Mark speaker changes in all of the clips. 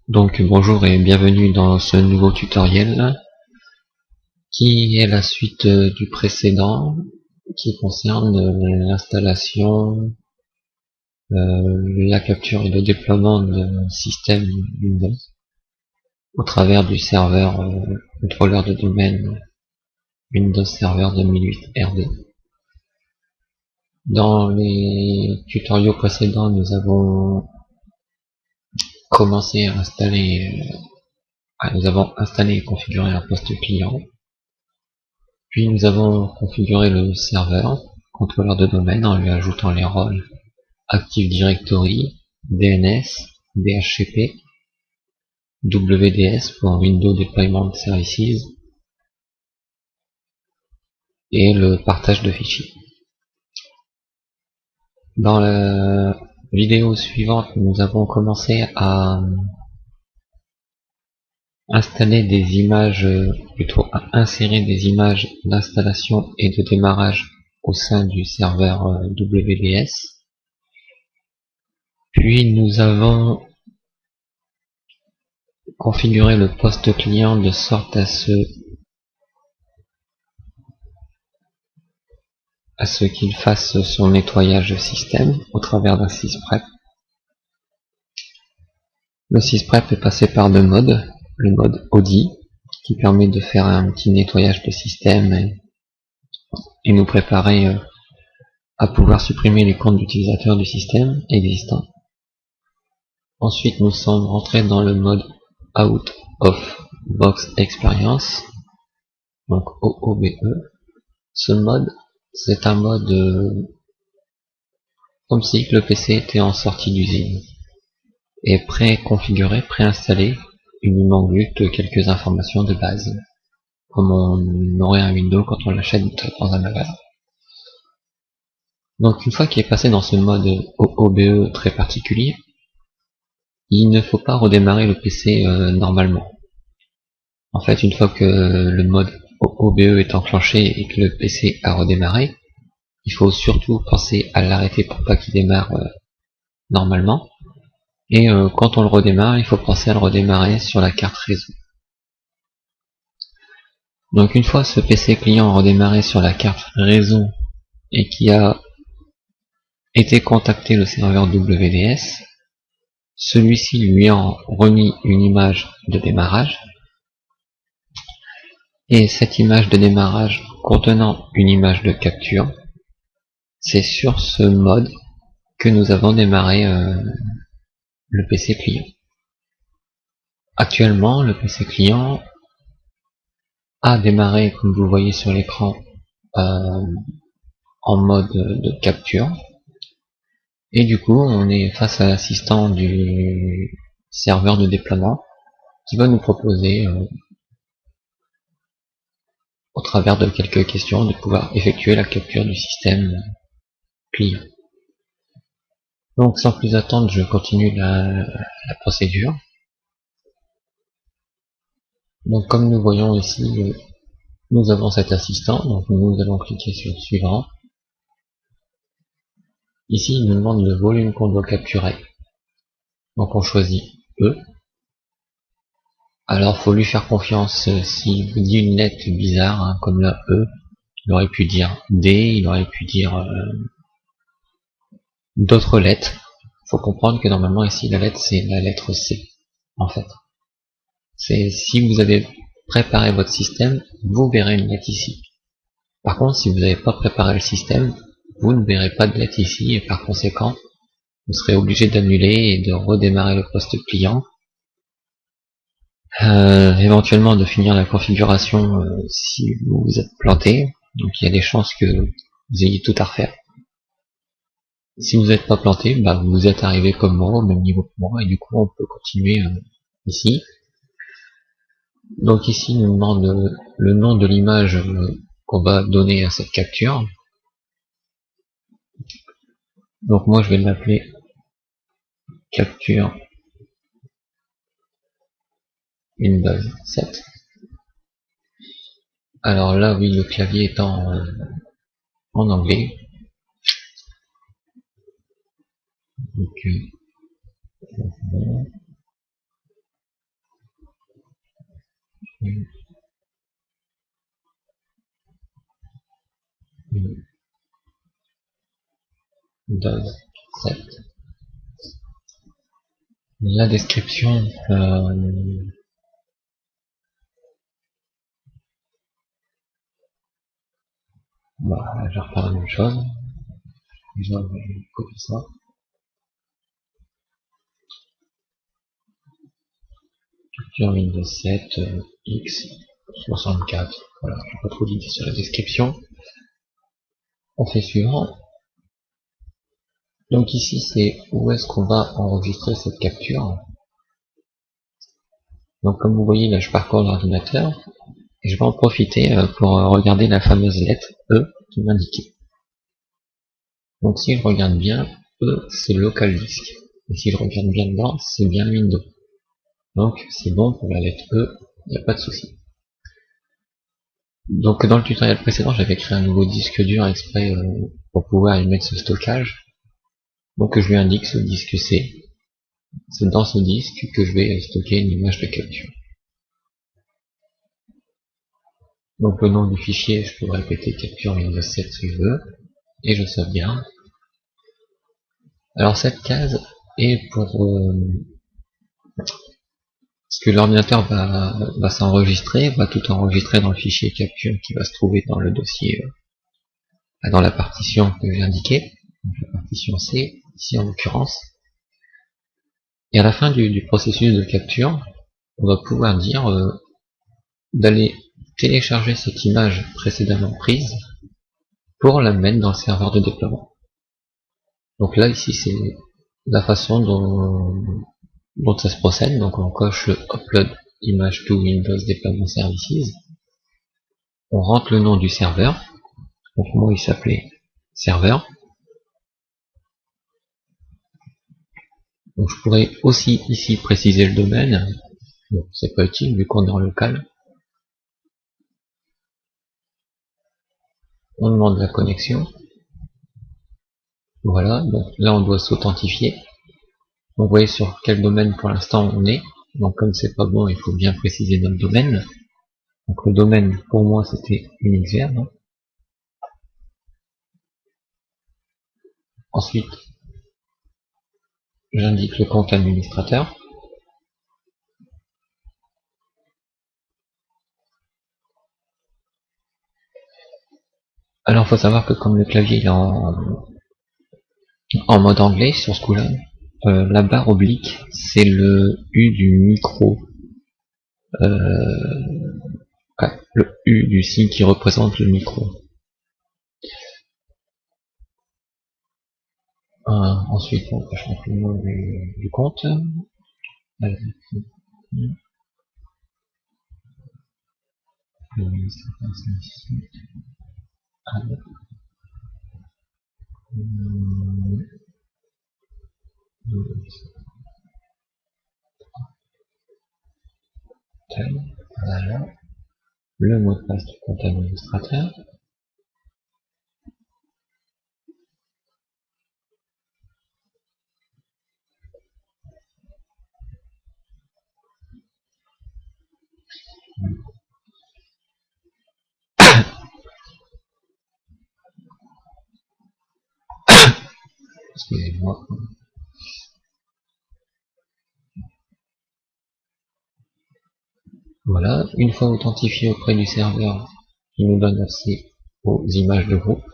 Speaker 1: Donc bonjour et bienvenue dans ce nouveau tutoriel qui est la suite du précédent qui concerne l'installation, la capture et le déploiement de système Windows au travers du serveur contrôleur de domaine Windows Server 2008 RD. Dans les tutoriaux précédents, nous avons commencé à installer, nous avons installé et configuré un poste client. Puis nous avons configuré le serveur, contrôleur de domaine, en lui ajoutant les rôles Active Directory, DNS, DHCP, WDS pour Windows Deployment Services et le partage de fichiers. Dans la vidéo suivante, nous avons commencé à installer des images, plutôt à insérer des images d'installation et de démarrage au sein du serveur WDS. Puis nous avons configuré le poste client de sorte à ce qu'il fasse son nettoyage système au travers d'un sysprep. Le sysprep est passé par le mode Audi, qui permet de faire un petit nettoyage de système et nous préparer à pouvoir supprimer les comptes d'utilisateurs du système existant. Ensuite, nous sommes rentrés dans le mode Out of Box Experience, donc OOBE. Ce mode, c'est un mode comme si le PC était en sortie d'usine et pré-configuré, préinstallé. Il lui manque juste quelques informations de base, comme on aurait un Windows quand on l'achète dans un magasin. Donc une fois qu'il est passé dans ce mode OOBE très particulier, il ne faut pas redémarrer le PC normalement. En fait, une fois que le mode OOBE est enclenché et que le PC a redémarré, il faut surtout penser à l'arrêter pour pas qu'il démarre normalement. Et quand on le redémarre, il faut penser à le redémarrer sur la carte réseau. Donc une fois ce PC client redémarré sur la carte réseau et qui a été contacté le serveur WDS, celui-ci lui a remis une image de démarrage. Et cette image de démarrage contenant une image de capture, c'est sur ce mode que nous avons démarré le PC client. Actuellement, le PC client a démarré, comme vous voyez sur l'écran, en mode de capture. Et du coup, on est face à l'assistant du serveur de déploiement qui va nous proposer, au travers de quelques questions, de pouvoir effectuer la capture du système client. Donc sans plus attendre, je continue la procédure. Donc comme nous voyons ici, nous avons cet assistant, donc nous allons cliquer sur suivant. Ici il nous demande le volume qu'on doit capturer. Donc on choisit E. Alors faut lui faire confiance. S'il vous dit une lettre bizarre, hein, comme la E, il aurait pu dire D, il aurait pu dire d'autres lettres. Faut comprendre que normalement ici la lettre c'est la lettre C, en fait. C'est si vous avez préparé votre système, vous verrez une lettre ici. Par contre, si vous n'avez pas préparé le système, vous ne verrez pas de lettre ici et par conséquent, vous serez obligé d'annuler et de redémarrer le poste client. Éventuellement de finir la configuration si vous vous êtes planté. Donc il y a des chances que vous ayez tout à refaire. Si vous n'êtes pas planté, bah, vous êtes arrivé comme moi, au même niveau que moi, et du coup on peut continuer ici. Donc ici, il nous demande le nom de l'image qu'on va donner à cette capture. Donc moi, je vais l'appeler capture Windows 7. Alors là, oui, le clavier est en anglais. Donc, Windows 7. La description, bah, je vais refaire la même chose. Je vais copier ça. Sur Windows 7, X64. Voilà, je n'ai pas trop d'idées sur la description. On fait suivant. Donc ici, c'est où est-ce qu'on va enregistrer cette capture. Donc comme vous voyez, là, je parcours l'ordinateur. Et je vais en profiter pour regarder la fameuse lettre E qui m'indiquait. Donc si je regarde bien, E, c'est local disk. Et si je regarde bien dedans, c'est bien Windows. Donc c'est bon pour la lettre E, il n'y a pas de souci. Donc dans le tutoriel précédent, j'avais créé un nouveau disque dur exprès pour pouvoir y mettre ce stockage. Donc je lui indique ce disque C. C'est dans ce disque que je vais stocker une image de capture. Donc le nom du fichier, je peux répéter capture Windows 7 si je veux, et je sauvegarde. Alors cette case est pour ce que l'ordinateur va s'enregistrer, va tout enregistrer dans le fichier capture qui va se trouver dans le dossier, dans la partition que j'ai indiquée, la partition C, ici en l'occurrence. Et à la fin du processus de capture, on va pouvoir dire d'aller télécharger cette image précédemment prise pour la mettre dans le serveur de déploiement. Donc là, ici, c'est la façon dont ça se procède. Donc on coche le Upload Image to Windows Deployment Services. On rentre le nom du serveur. Donc moi, il s'appelait serveur. Donc je pourrais aussi ici préciser le domaine. Bon, c'est pas utile vu qu'on est en local. On demande la connexion. Voilà, donc là on doit s'authentifier. Donc vous voyez sur quel domaine pour l'instant on est. Donc comme c'est pas bon, il faut bien préciser notre domaine. Donc le domaine pour moi c'était UnixVer. Ensuite, j'indique le compte administrateur. Alors il faut savoir que comme le clavier est en mode anglais sur ce coup-là, la barre oblique c'est le U du micro. Le U du signe qui représente le micro. Ensuite, on va changer le nom du compte. Voilà. Le mot de passe du compte administrateur. Excusez-moi. Voilà, une fois authentifié auprès du serveur, il nous donne accès aux images de groupe.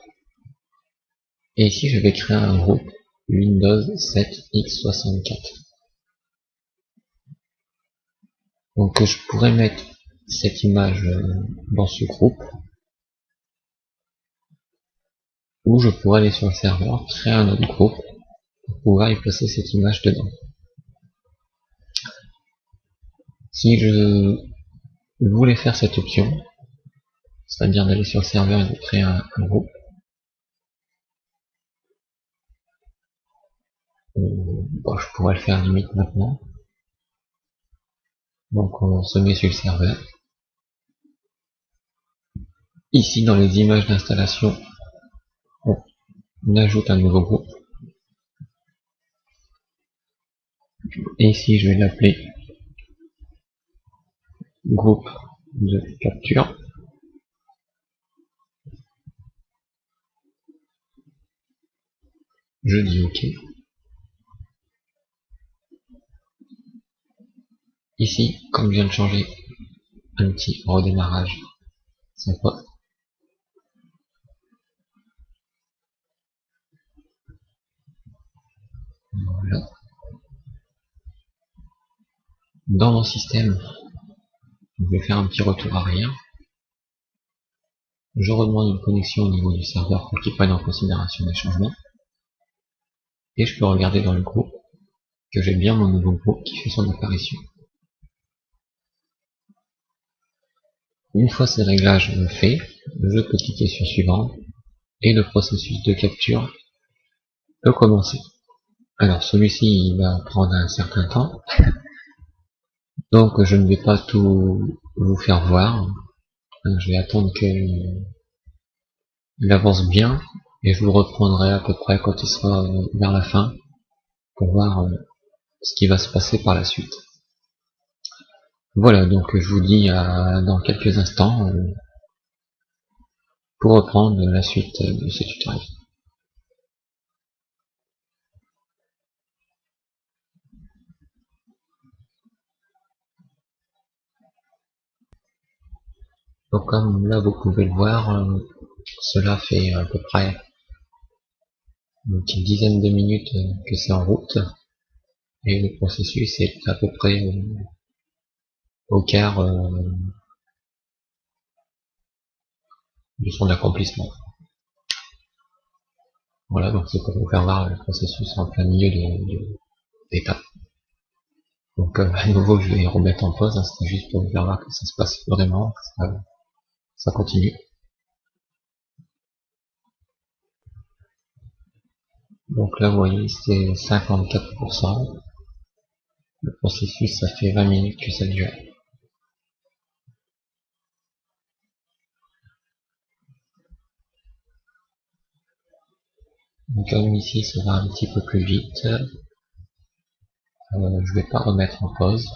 Speaker 1: Et ici, je vais créer un groupe Windows 7 X64. Donc, je pourrais mettre cette image dans ce groupe, ou je pourrais aller sur le serveur, créer un autre groupe, pour pouvoir y placer cette image dedans. Si je voulais faire cette option, c'est-à-dire d'aller sur le serveur et de créer un groupe, bon, je pourrais le faire limite maintenant. Donc on se met sur le serveur. Ici dans les images d'installation, on ajoute un nouveau groupe. Et ici je vais l'appeler groupe de capture. Je dis OK. Ici, comme je viens de changer un petit redémarrage sympa, voilà. Dans mon système, je vais faire un petit retour arrière. Je redemande une connexion au niveau du serveur pour qu'il prenne en considération les changements. Et je peux regarder dans le groupe que j'ai bien mon nouveau groupe qui fait son apparition. Une fois ces réglages faits, je peux cliquer sur suivant et le processus de capture peut commencer. Alors celui-ci il va prendre un certain temps, donc je ne vais pas tout vous faire voir. Je vais attendre qu'il avance bien et je vous reprendrai à peu près quand il sera vers la fin pour voir ce qui va se passer par la suite. Voilà, donc je vous dis dans quelques instants pour reprendre la suite de ce tutoriel. Donc comme là vous pouvez le voir, cela fait à peu près une petite dizaine de minutes que c'est en route et le processus est à peu près au quart de son accomplissement. Voilà, donc c'est pour vous faire voir le processus en plein milieu d'étape. Donc à nouveau je vais remettre en pause, c'était juste pour vous faire voir que ça se passe vraiment, que ça continue. Donc là vous voyez c'est 54%. Le processus ça fait 20 minutes que ça dure. Donc comme ici ça va un petit peu plus vite, je vais pas remettre en pause.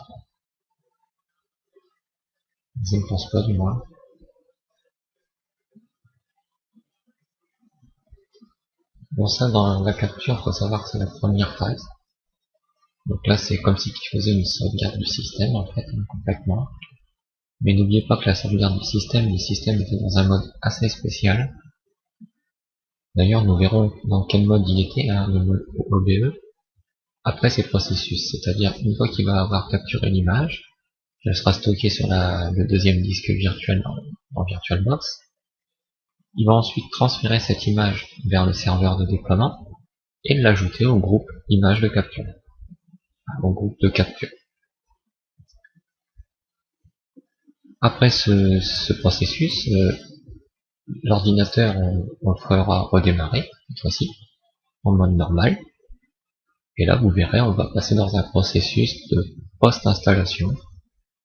Speaker 1: Je ne pense pas du moins. Bon ça dans la capture, faut savoir que c'est la première phase. Donc là c'est comme si tu faisais une sauvegarde du système en fait, complètement. Mais n'oubliez pas que la sauvegarde du système était dans un mode assez spécial. D'ailleurs nous verrons dans quel mode il était, hein, le mode OBE, après ces processus. C'est-à-dire une fois qu'il va avoir capturé l'image, elle sera stockée sur le deuxième disque virtuel en VirtualBox. Il va ensuite transférer cette image vers le serveur de déploiement et l'ajouter au groupe image de capture. Au groupe de capture. Après ce processus, l'ordinateur on le fera redémarrer, cette fois-ci, en mode normal. Et là vous verrez, on va passer dans un processus de post-installation.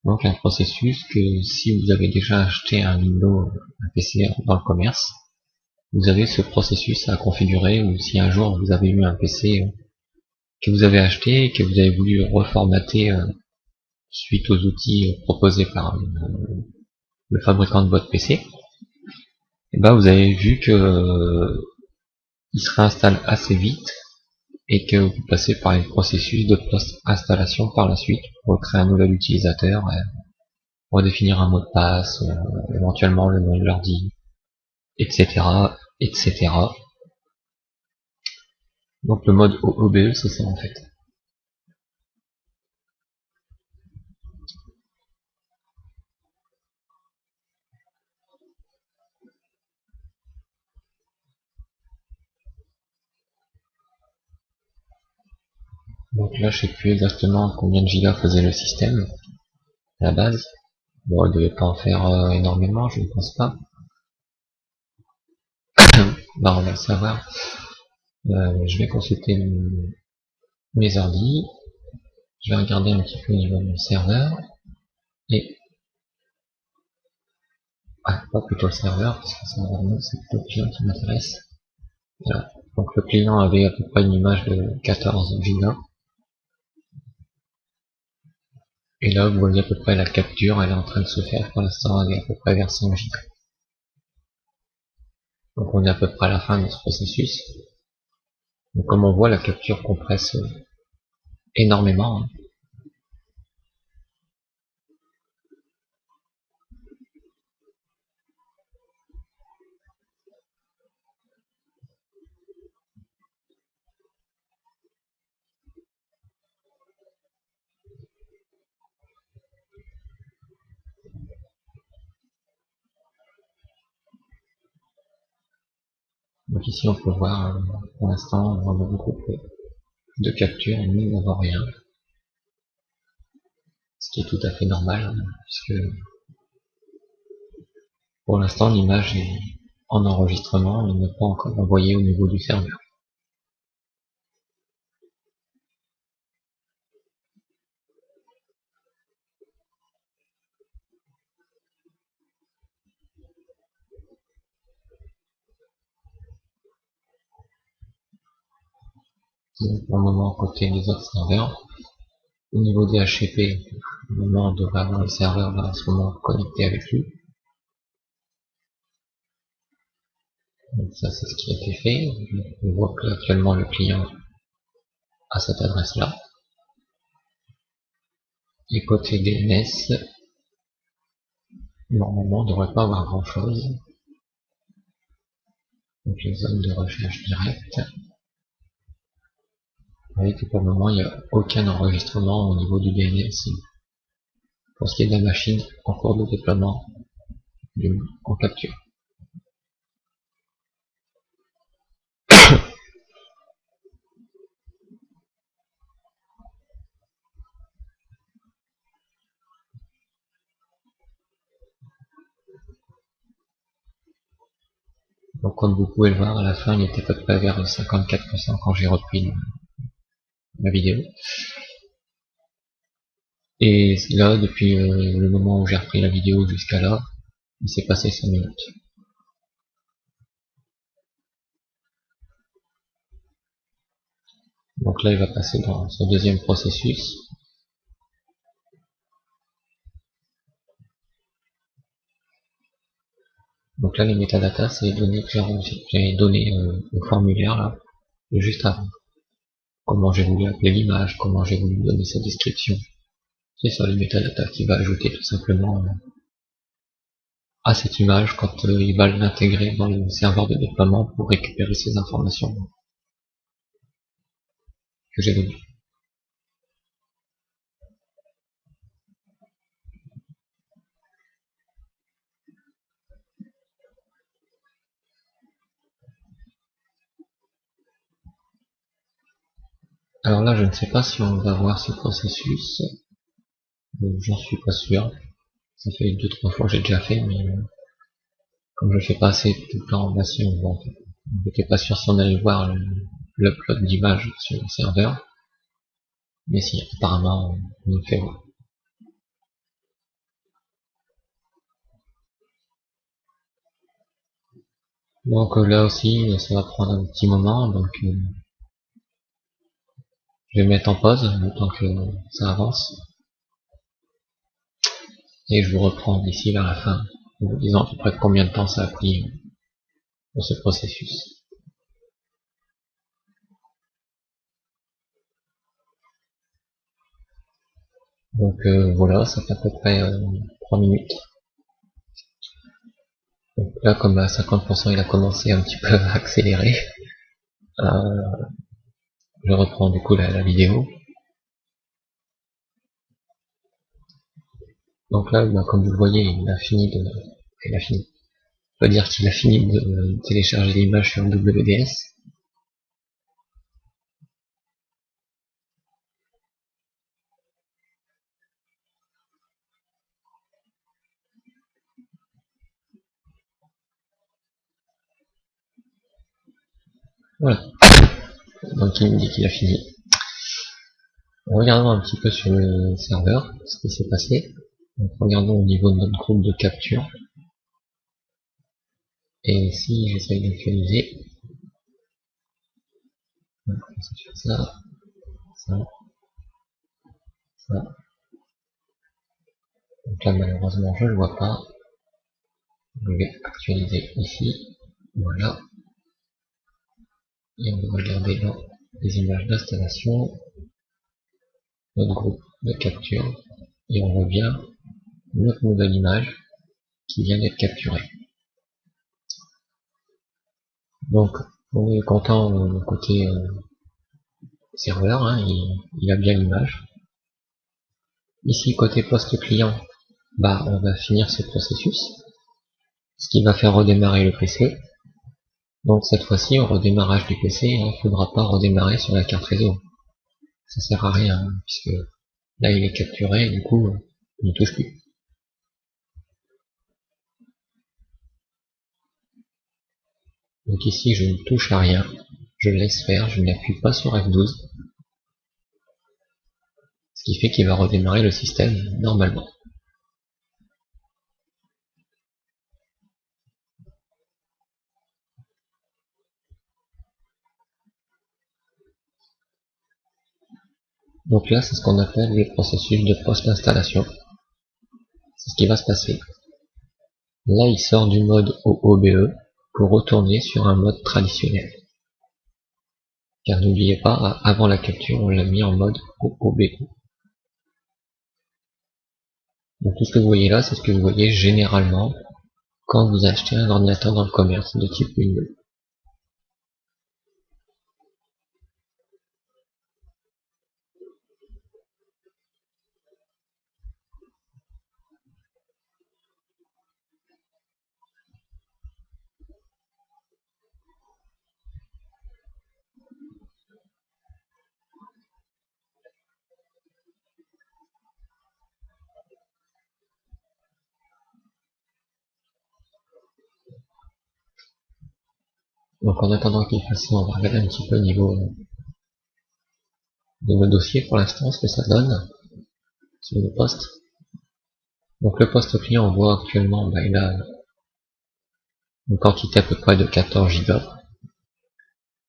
Speaker 1: Donc un processus que si vous avez déjà acheté un Windows, un PC dans le commerce, vous avez ce processus à configurer, ou si un jour vous avez eu un PC que vous avez acheté et que vous avez voulu reformater suite aux outils proposés par le fabricant de votre PC, et ben vous avez vu que il se réinstalle assez vite et que vous passez par un processus de post-installation par la suite pour créer un nouvel utilisateur, redéfinir un mot de passe, éventuellement le nom de l'ordi, etc., etc. Donc le mode OBE c'est ça en fait. Donc là je sais plus exactement combien de gigas faisait le système à la base. Bon, il devait pas en faire énormément, je ne pense pas. Bah on va le savoir. Je vais consulter mes ordi. Je vais regarder un petit peu au niveau de mon serveur. Et pas plutôt le serveur, parce que ça c'est plutôt le client qui m'intéresse. Voilà. Donc le client avait à peu près une image de 14 Go. Et là, vous voyez à peu près la capture, elle est en train de se faire pour l'instant, elle est à peu près vers 100 gigas. Donc on est à peu près à la fin de ce processus. Donc comme on voit, la capture compresse énormément. Donc ici on peut voir, pour l'instant, on a beaucoup de captures, et nous n'avons rien. Ce qui est tout à fait normal, puisque pour l'instant l'image est en enregistrement et n'est pas encore envoyée au niveau du serveur. Donc pour le moment, côté des autres serveurs, au niveau des HCP, au moment on devrait avoir le serveur là, en ce moment connecté avec lui. Donc ça c'est ce qui a été fait. On voit que actuellement le client a cette adresse là. Et côté DNS, normalement on ne devrait pas avoir grand chose. Donc les zones de recherche directe. Vous voyez que pour le moment il n'y a aucun enregistrement au niveau du DNS. Pour ce qui est de la machine en cours de déploiement en capture. Donc comme vous pouvez le voir, à la fin il était à peu près vers 54% quand j'ai repris ma vidéo. Et là, depuis le moment où j'ai repris la vidéo jusqu'à là, il s'est passé 5 minutes. Donc là, il va passer dans son deuxième processus. Donc là, les métadatas, c'est les données que j'ai données au formulaire là, juste avant. Comment j'ai voulu appeler l'image, comment j'ai voulu donner sa description. C'est ça les métadatas qui va ajouter tout simplement à cette image quand il va l'intégrer dans le serveur de déploiement pour récupérer ces informations que j'ai données. Alors là, je ne sais pas si on va voir ce processus. J'en suis pas sûr. Ça fait 2-3 fois que j'ai déjà fait, mais comme je fais pas assez de programmation, bon, on n'était pas sûr si on allait voir l'upload d'images sur le serveur. Mais si, apparemment, on le fait voir. Donc là aussi, ça va prendre un petit moment, donc je vais mettre en pause le temps que ça avance. Et je vous reprends d'ici vers la fin, en vous disant à peu près combien de temps ça a pris pour ce processus. Donc voilà, ça fait à peu près 3 minutes. Donc là, comme à 50%, il a commencé un petit peu à accélérer. Je reprends du coup la vidéo. Donc là, bah, comme vous le voyez, il a fini. On peut dire qu'il a fini de télécharger l'image sur WDS. Voilà. Donc il me dit qu'il a fini. Regardons un petit peu sur le serveur ce qui s'est passé. Donc regardons au niveau de notre groupe de capture. Et si j'essaye d'actualiser, on va faire ça, ça, ça. Donc là malheureusement je ne le vois pas. Je vais actualiser ici. Voilà. Et on va regarder dans les images d'installation, notre groupe de capture, et on voit bien notre nouvelle image qui vient d'être capturée. Donc on est content côté serveur, hein, il a bien l'image. Ici côté poste client, bah on va finir ce processus, ce qui va faire redémarrer le PC. Donc cette fois-ci au redémarrage du PC, il ne faudra pas redémarrer sur la carte réseau. Ça sert à rien, hein, puisque là il est capturé et du coup il ne touche plus. Donc ici je ne touche à rien, je laisse faire, je n'appuie pas sur F12, ce qui fait qu'il va redémarrer le système normalement. Donc là c'est ce qu'on appelle le processus de post-installation. C'est ce qui va se passer. Là il sort du mode OOBE pour retourner sur un mode traditionnel. Car n'oubliez pas, avant la capture, on l'a mis en mode OOBE. Donc tout ce que vous voyez là, c'est ce que vous voyez généralement quand vous achetez un ordinateur dans le commerce de type Windows. Donc en attendant qu'il fasse ça, on va regarder un petit peu au niveau de nos dossiers pour l'instant, ce que ça donne sur le poste. Donc le poste client, on voit actuellement, bah, il a une quantité à peu près de 14 Go.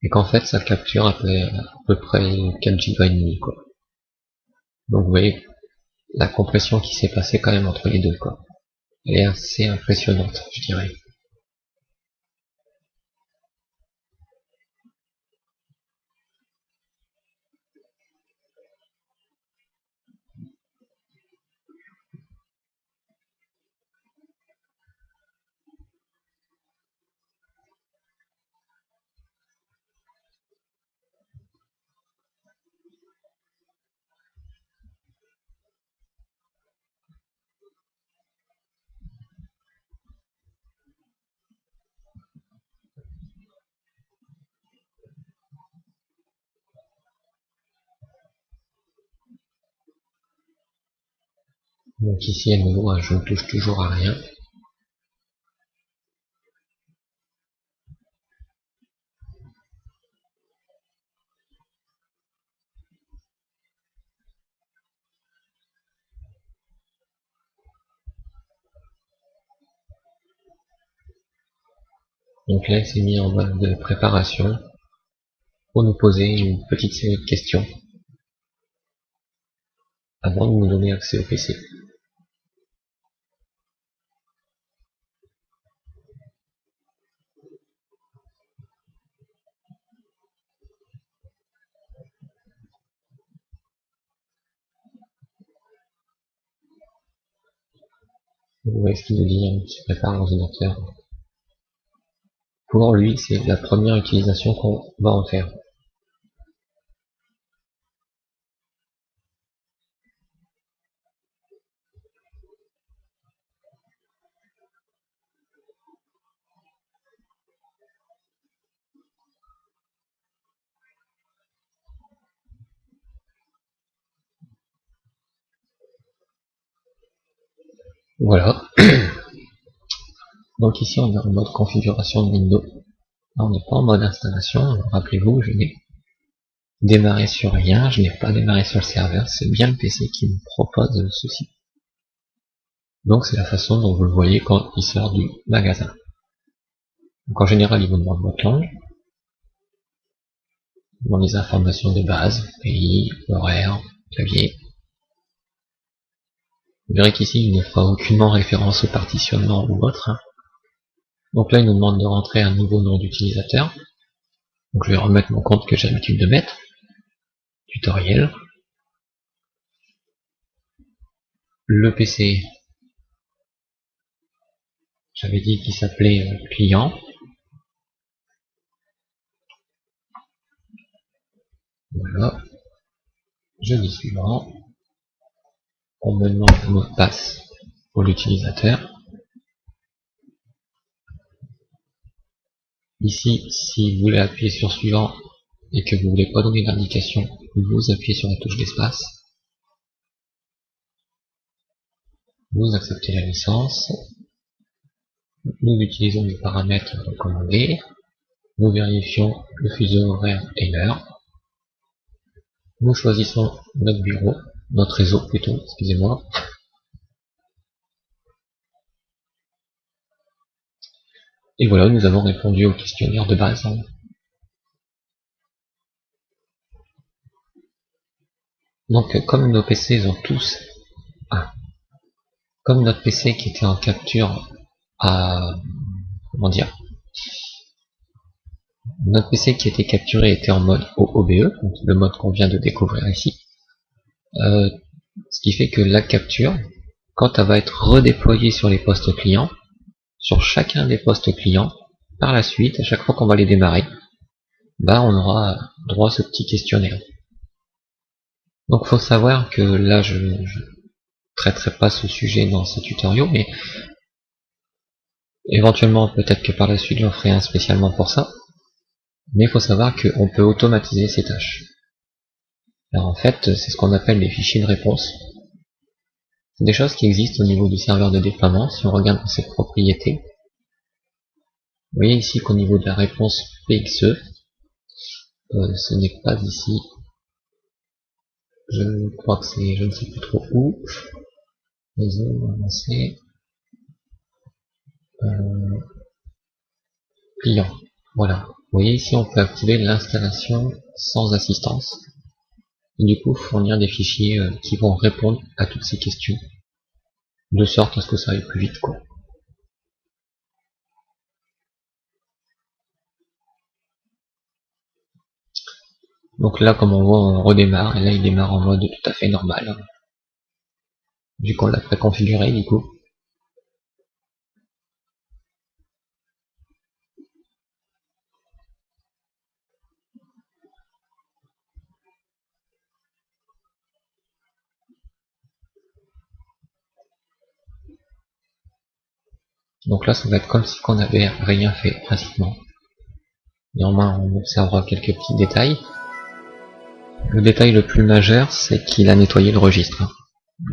Speaker 1: Et qu'en fait, ça capture à peu près 4 Go et demi, quoi. Donc vous voyez la compression qui s'est passée quand même entre les deux, quoi. Elle est assez impressionnante, je dirais. Donc ici à nouveau, je ne touche toujours à rien. Donc là, il s'est mis en mode de préparation pour nous poser une petite série de questions avant de nous donner accès au PC. Vous voyez ce qu'il nous dit, il se prépare l'ordinateur. Pour lui, c'est la première utilisation qu'on va en faire. Voilà. Donc ici, on est en mode configuration de Windows. Là, on n'est pas en mode installation. Rappelez-vous, je n'ai démarré sur rien, je n'ai pas démarré sur le serveur. C'est bien le PC qui me propose ceci. Donc c'est la façon dont vous le voyez quand il sort du magasin. Donc en général, il vous demande votre langue, dans les informations de base, pays, horaire, clavier. Vous verrez qu'ici il ne fera aucunement référence au partitionnement ou autre, hein. Donc là il nous demande de rentrer un nouveau nom d'utilisateur. Donc je vais remettre mon compte que j'ai l'habitude de mettre. Tutoriel. Le PC, j'avais dit qu'il s'appelait client. Voilà. Je dis suivant. On me demande le mot de passe pour l'utilisateur. Ici, si vous voulez appuyer sur suivant et que vous ne voulez pas donner d'indication, vous appuyez sur la touche d'espace. Vous acceptez la licence. Nous utilisons les paramètres recommandés. Nous vérifions le fuseau horaire et l'heure. Nous choisissons notre bureau, notre réseau plutôt, excusez-moi. Et voilà, nous avons répondu au questionnaire de base. Donc, comme nos PC ont tous... comme notre PC qui était en capture à... comment dire, notre PC qui était capturé était en mode OOBE, donc le mode qu'on vient de découvrir ici. Ce qui fait que la capture, quand elle va être redéployée sur les postes clients, sur chacun des postes clients, par la suite, à chaque fois qu'on va les démarrer, bah on aura droit à ce petit questionnaire. Donc faut savoir que là je traiterai pas ce sujet dans ce tutoriel, mais éventuellement peut-être que par la suite j'en ferai un spécialement pour ça. Mais il faut savoir qu'on peut automatiser ces tâches. Alors en fait, c'est ce qu'on appelle les fichiers de réponse. C'est des choses qui existent au niveau du serveur de déploiement. Si on regarde dans ses propriétés, vous voyez ici qu'au niveau de la réponse PXE, ce n'est pas ici. Je crois que c'est, je ne sais plus trop où. Réseau avancé. Client. Voilà. Vous voyez ici on peut activer l'installation sans assistance. Et du coup fournir des fichiers qui vont répondre à toutes ces questions. De sorte à ce que ça aille plus vite, quoi. Donc là, comme on voit, on redémarre, et là il démarre en mode tout à fait normal, vu qu'on l'a préconfiguré du coup. Donc là, ça va être comme si on n'avait rien fait, pratiquement. Néanmoins, on observera quelques petits détails. Le détail le plus majeur, c'est qu'il a nettoyé le registre.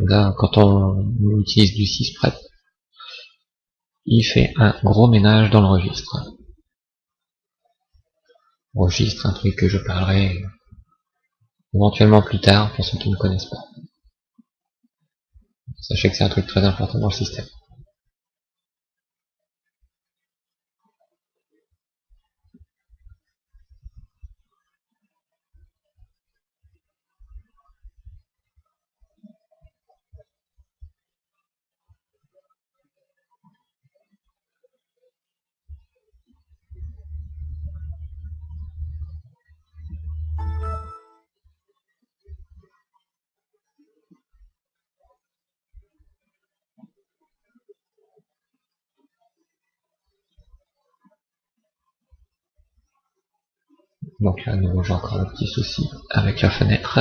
Speaker 1: Là, quand on utilise du sysprep, il fait un gros ménage dans le registre. Registre, un truc que je parlerai éventuellement plus tard pour ceux qui ne connaissent pas. Sachez que c'est un truc très important dans le système. Donc là, nous j'ai encore un petit souci avec la fenêtre.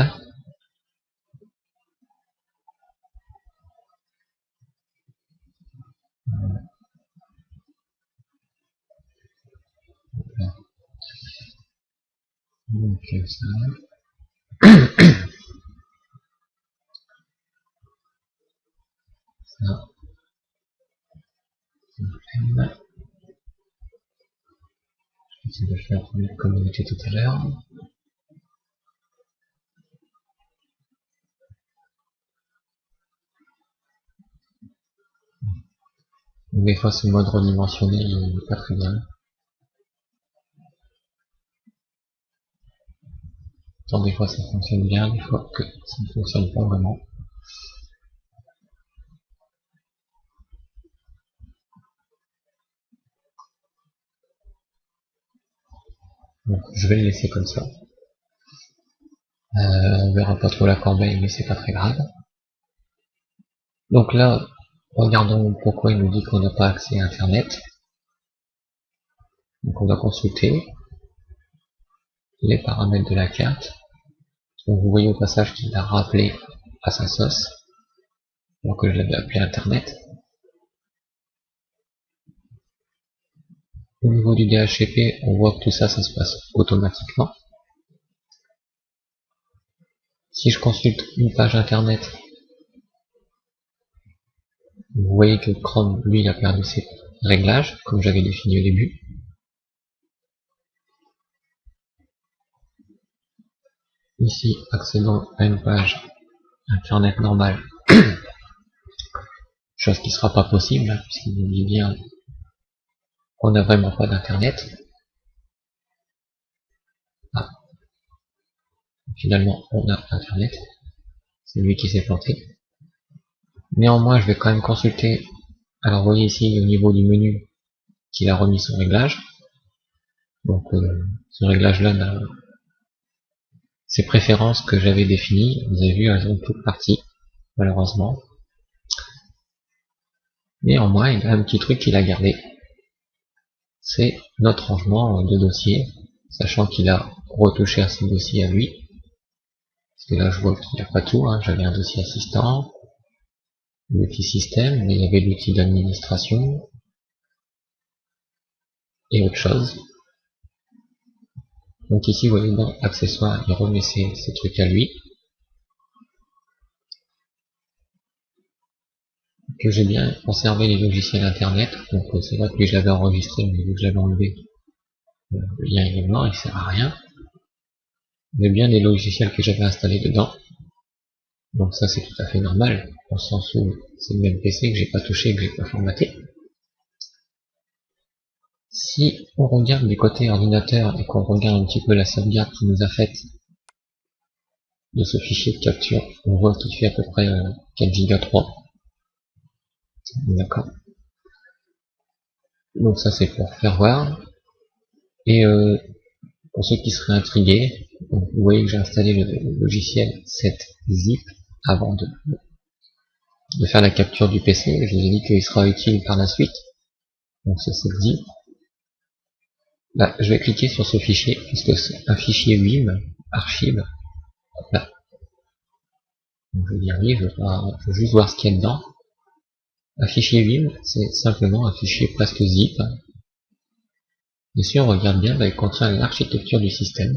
Speaker 1: Donc ça, ça, je vais essayer de faire une communauté tout à l'heure. Des fois, ce mode redimensionné, il n'est pas très bien. Tant des fois ça fonctionne bien, des fois que ça ne fonctionne pas vraiment. Donc je vais le laisser comme ça. On verra pas trop la corbeille, mais c'est pas très grave. Donc là, regardons pourquoi il nous dit qu'on n'a pas accès à Internet. Donc on va consulter les paramètres de la carte. Donc vous voyez au passage qu'il a rappelé à sa sauce, alors que je l'avais appelé Internet. Au niveau du DHCP, on voit que tout ça, ça se passe automatiquement. Si je consulte une page Internet, vous voyez que Chrome, lui, il a perdu ses réglages, comme j'avais défini au début. Ici, accédons à une page Internet normale, chose qui sera pas possible, puisqu'il nous dit bien qu'on n'a vraiment pas d'Internet. Ah. Finalement, on a Internet. C'est lui qui s'est planté. Néanmoins, je vais quand même consulter. Alors, vous voyez ici, au niveau du menu, qu'il a remis son réglage. Donc, ce réglage-là, ses préférences que j'avais définies, vous avez vu, elles ont toutes parties, malheureusement. Néanmoins, il y a un petit truc qu'il a gardé. C'est notre rangement de dossiers, sachant qu'il a retouché à ses dossiers à lui. Parce que là, je vois qu'il n'y a pas tout, hein. J'avais un dossier assistant, l'outil système, mais il y avait l'outil d'administration, et autre chose. Donc ici, vous voyez, dans accessoires, il remet ses trucs à lui. Que j'ai bien conservé les logiciels internet, donc c'est vrai que lui je l'avais enregistré, mais vu que je l'avais enlevé, le lien est mort, il sert à rien. Mais bien les logiciels que j'avais installés dedans, donc ça c'est tout à fait normal, dans le sens où c'est le même PC que j'ai pas touché, que j'ai pas formaté. Si on regarde du côté ordinateur et qu'on regarde un petit peu la sauvegarde qu'il nous a faite de ce fichier de capture, on voit qu'il fait à peu près 4 Go 3. D'accord. Donc ça c'est pour faire voir. Et pour ceux qui seraient intrigués, donc vous voyez que j'ai installé le logiciel 7zip avant de faire la capture du PC. Je vous ai dit qu'il sera utile par la suite. Donc c'est 7zip. Là, je vais cliquer sur ce fichier, puisque c'est un fichier WIM, archive. Là. Donc je vais dire oui, je veux juste voir ce qu'il y a dedans. Un fichier WIM, c'est simplement un fichier presque zip. Et si on regarde bien, il contient l'architecture du système.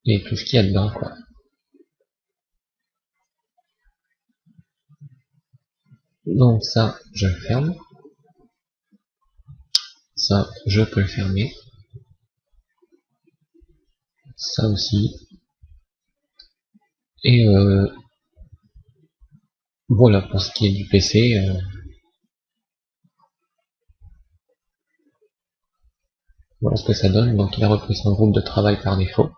Speaker 1: Et tout ce qu'il y a dedans, quoi. Donc ça, je le ferme. Ça, je peux le fermer. Ça aussi. Et voilà pour ce qui est du PC. Voilà ce que ça donne. Donc il a repris son groupe de travail par défaut.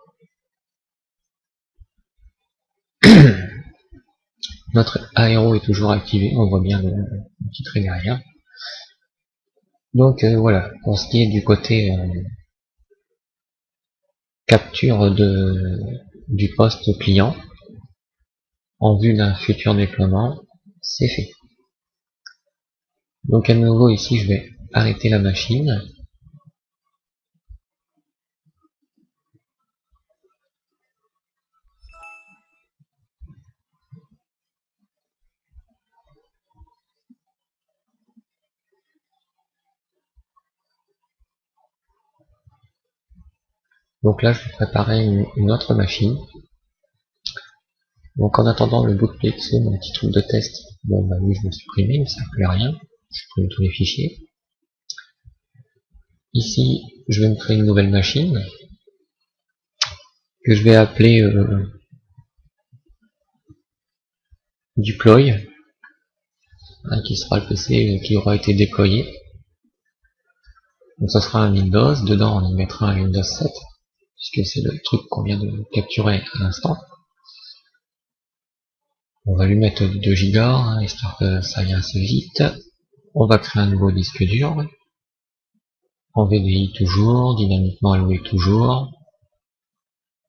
Speaker 1: Notre aéro est toujours activé. On voit bien le petit trait derrière. Donc voilà, pour ce qui est du côté capture du poste client, en vue d'un futur déploiement, c'est fait. Donc à nouveau ici, je vais arrêter la machine. Donc là, je vais préparer une autre machine. Donc en attendant le bootplay, mon petit truc de test, bon bah lui je vais supprimer, mais ça ne fait rien. Je supprime tous les fichiers. Ici, je vais me créer une nouvelle machine que je vais appeler deploy, hein, qui sera le PC qui aura été déployé. Donc ça sera un Windows, dedans on y mettra un Windows 7, puisque c'est le truc qu'on vient de capturer à l'instant. On va lui mettre 2 Go, hein, histoire que ça aille assez vite. On va créer un nouveau disque dur. En VDI toujours, dynamiquement alloué toujours.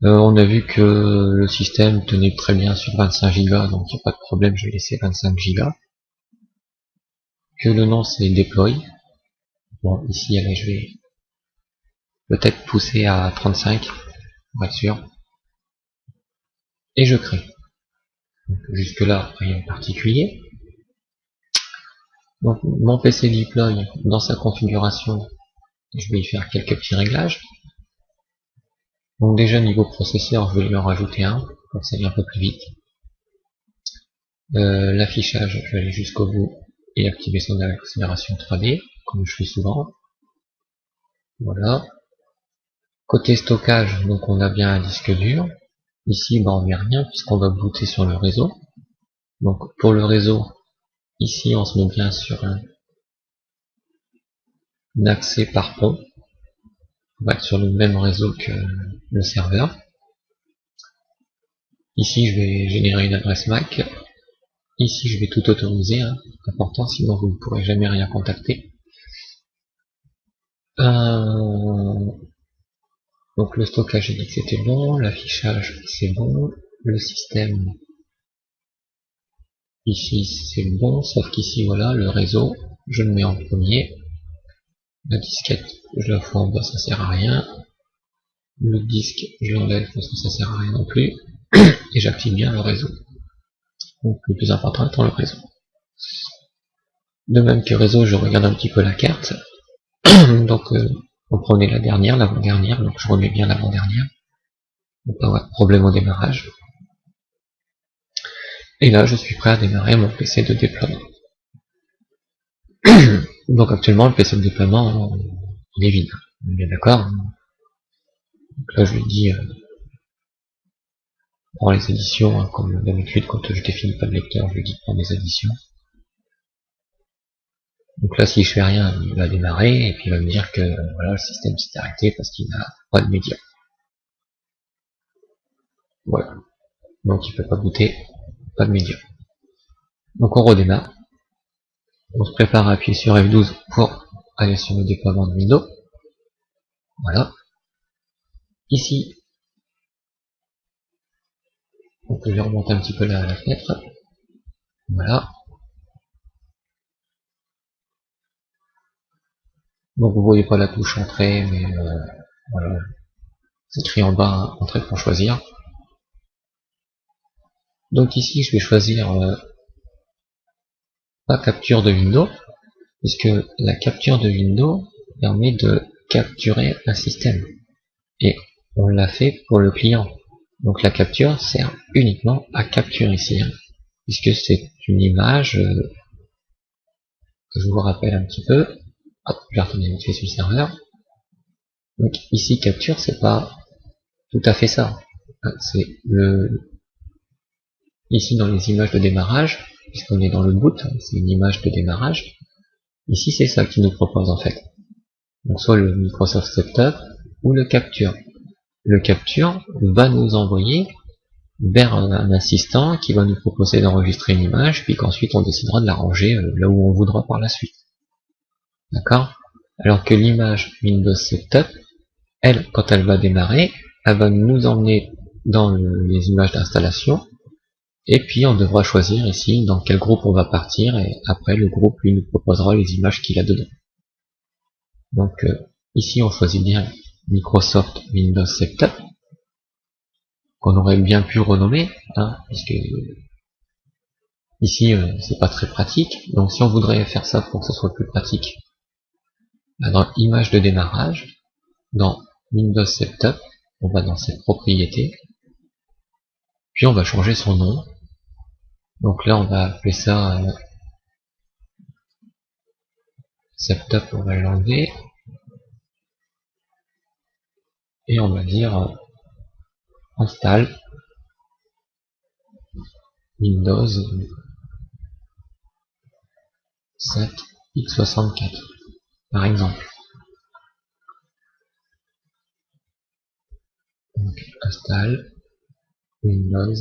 Speaker 1: On a vu que le système tenait très bien sur 25 Go, donc il n'y a pas de problème, je vais laisser 25 Go. Que le nom c'est deploy. Bon, ici, allez, je vais peut-être pousser à 35, pour être sûr. Et je crée. Donc, jusque là, rien de particulier. Donc, mon PC deploy, dans sa configuration, je vais y faire quelques petits réglages. Donc déjà, niveau processeur, je vais lui en rajouter un, comme ça vient un peu plus vite. L'affichage, je vais aller jusqu'au bout et activer son accélération 3D, comme je fais souvent. Voilà. Côté stockage, donc on a bien un disque dur. Ici, bah, on met rien puisqu'on va booter sur le réseau. Donc pour le réseau, ici on se met bien sur un accès par pont. On va être sur le même réseau que le serveur. Ici, je vais générer une adresse MAC. Ici, je vais tout autoriser, hein. C'est important, sinon vous ne pourrez jamais rien contacter. Donc le stockage, j'ai dit que c'était bon, l'affichage, c'est bon, le système, ici, c'est bon, sauf qu'ici, voilà, le réseau, je le mets en premier. La disquette, je la fous en bas, ça sert à rien. Le disque, je l'enlève parce que ça sert à rien non plus. Et j'active bien le réseau. Donc le plus important étant le réseau. De même que réseau, je regarde un petit peu la carte. Donc on prenait la dernière, l'avant-dernière, donc je remets bien l'avant-dernière. On peut avoir de problème au démarrage. Et là, je suis prêt à démarrer mon PC de déploiement. Donc actuellement, le PC de déploiement, il est vide. On est bien d'accord. Donc là, je lui dis, prends les additions, hein, comme d'habitude, quand je définis pas de lecteur, je lui dis prends les additions. Donc là, si je fais rien, il va démarrer, et puis il va me dire que voilà, le système s'est arrêté parce qu'il n'a pas de média. Voilà. Donc il peut pas booter, pas de média. Donc on redémarre. On se prépare à appuyer sur F12 pour aller sur le déploiement de Windows. Voilà. Ici, on peut remonter un petit peu la fenêtre. Voilà. Donc vous voyez pas la touche entrée, mais voilà. C'est écrit en bas, hein, entrée pour choisir. Donc ici, je vais choisir pas capture de Windows, puisque la capture de Windows permet de capturer un système. Et on l'a fait pour le client. Donc la capture sert uniquement à capturer ici, hein, puisque c'est une image que je vous rappelle un petit peu. Hop, je vais retourner vite fait sur le serveur. Donc ici capture, c'est pas tout à fait ça. C'est le ici dans les images de démarrage, puisqu'on est dans le boot, c'est une image de démarrage. Ici c'est ça qu'il nous propose en fait. Donc soit le Microsoft Setup ou le capture. Le capture va nous envoyer vers un assistant qui va nous proposer d'enregistrer une image, puis qu'ensuite on décidera de la ranger là où on voudra par la suite. D'accord? Alors que l'image Windows Setup, elle, quand elle va démarrer, elle va nous emmener dans les images d'installation, et puis on devra choisir ici dans quel groupe on va partir, et après le groupe lui nous proposera les images qu'il a dedans. Donc ici on choisit bien Microsoft Windows Setup, qu'on aurait bien pu renommer, hein, puisque ici c'est pas très pratique. Donc si on voudrait faire ça pour que ce soit plus pratique, dans image de démarrage, dans Windows Setup, on va dans ses propriétés, puis on va changer son nom. Donc là on va appeler ça Setup, on va l'enlever, et on va dire install Windows 7 x64 par exemple. Donc install Windows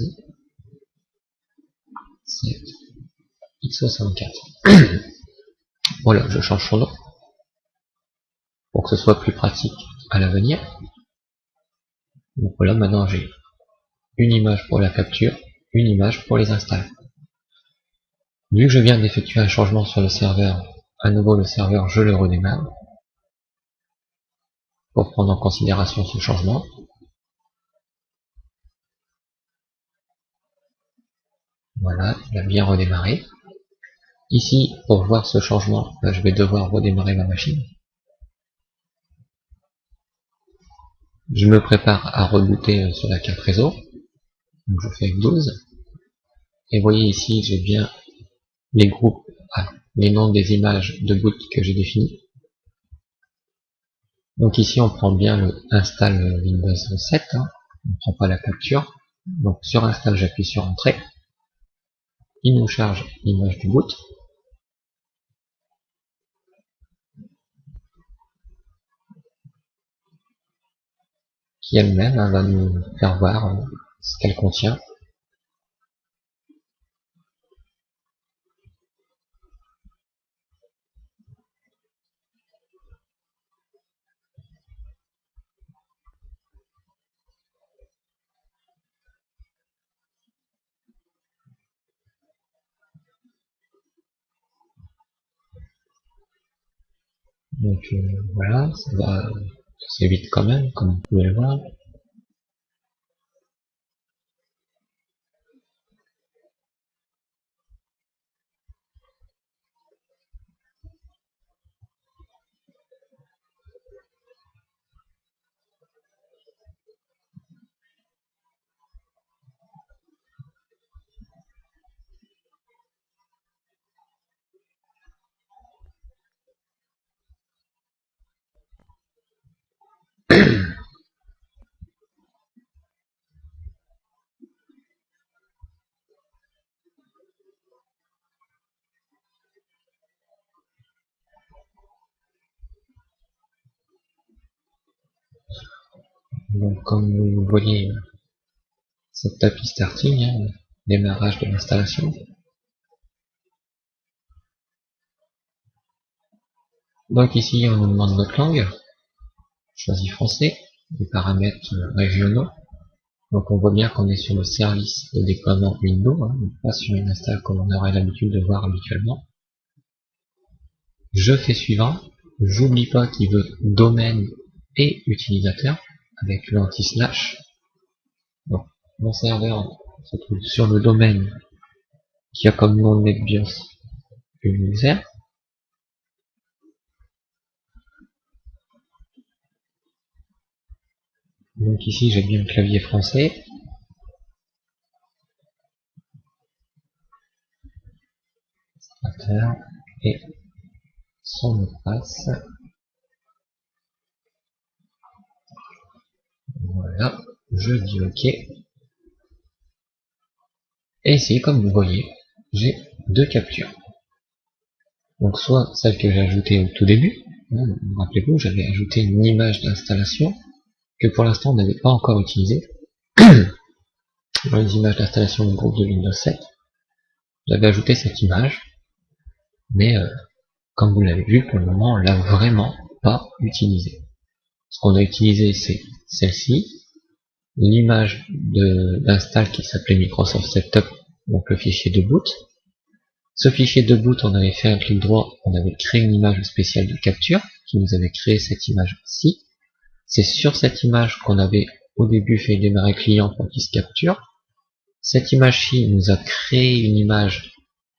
Speaker 1: 7 x64. Voilà, je change son nom. pour que ce soit plus pratique à l'avenir. Donc voilà, maintenant j'ai une image pour la capture, une image pour les installs. Vu que je viens d'effectuer un changement sur le serveur, à nouveau le serveur je le redémarre pour prendre en considération ce changement. Voilà, il a bien redémarré. Ici, pour voir ce changement, je vais devoir redémarrer ma machine. Je me prépare à rebooter sur la carte réseau. Donc je fais F12. Et vous voyez ici, j'ai bien les groupes, les noms des images de boot que j'ai définis. Donc ici, on prend bien le install Windows 7. On ne prend pas la capture. Donc sur install, j'appuie sur entrée. Il nous charge l'image du boot. Qui elle-même va nous faire voir ce qu'elle contient. Donc voilà, ça va assez vite quand même, comme vous pouvez le voir. Donc comme vous voyez, cette tapis starting, démarrage de l'installation. Donc ici on nous demande notre langue, choisis français, les paramètres régionaux. Donc on voit bien qu'on est sur le service de déploiement Windows, pas sur une install comme on aurait l'habitude de voir habituellement. Je fais suivant, j'oublie pas qu'il veut domaine et utilisateur avec l'anti-slash. Donc mon serveur se trouve sur le domaine qui a comme nom NetBIOS user. Donc ici j'ai bien le clavier français. Et son mot de passe. Voilà, je dis OK. Et ici, comme vous voyez, j'ai deux captures. Donc soit celle que j'ai ajoutée au tout début, rappelez-vous, j'avais ajouté une image d'installation que pour l'instant on n'avait pas encore utilisée. Dans les images d'installation du groupe de Windows 7, j'avais ajouté cette image, mais comme vous l'avez vu, pour le moment on l'a vraiment pas utilisée. Ce qu'on a utilisé, c'est celle-ci, l'image d'install qui s'appelait Microsoft Setup, donc le fichier de boot. Ce fichier de boot, on avait fait un clic droit, on avait créé une image spéciale de capture, qui nous avait créé cette image-ci. C'est sur cette image qu'on avait au début fait démarrer client pour qu'il se capture. Cette image-ci nous a créé une image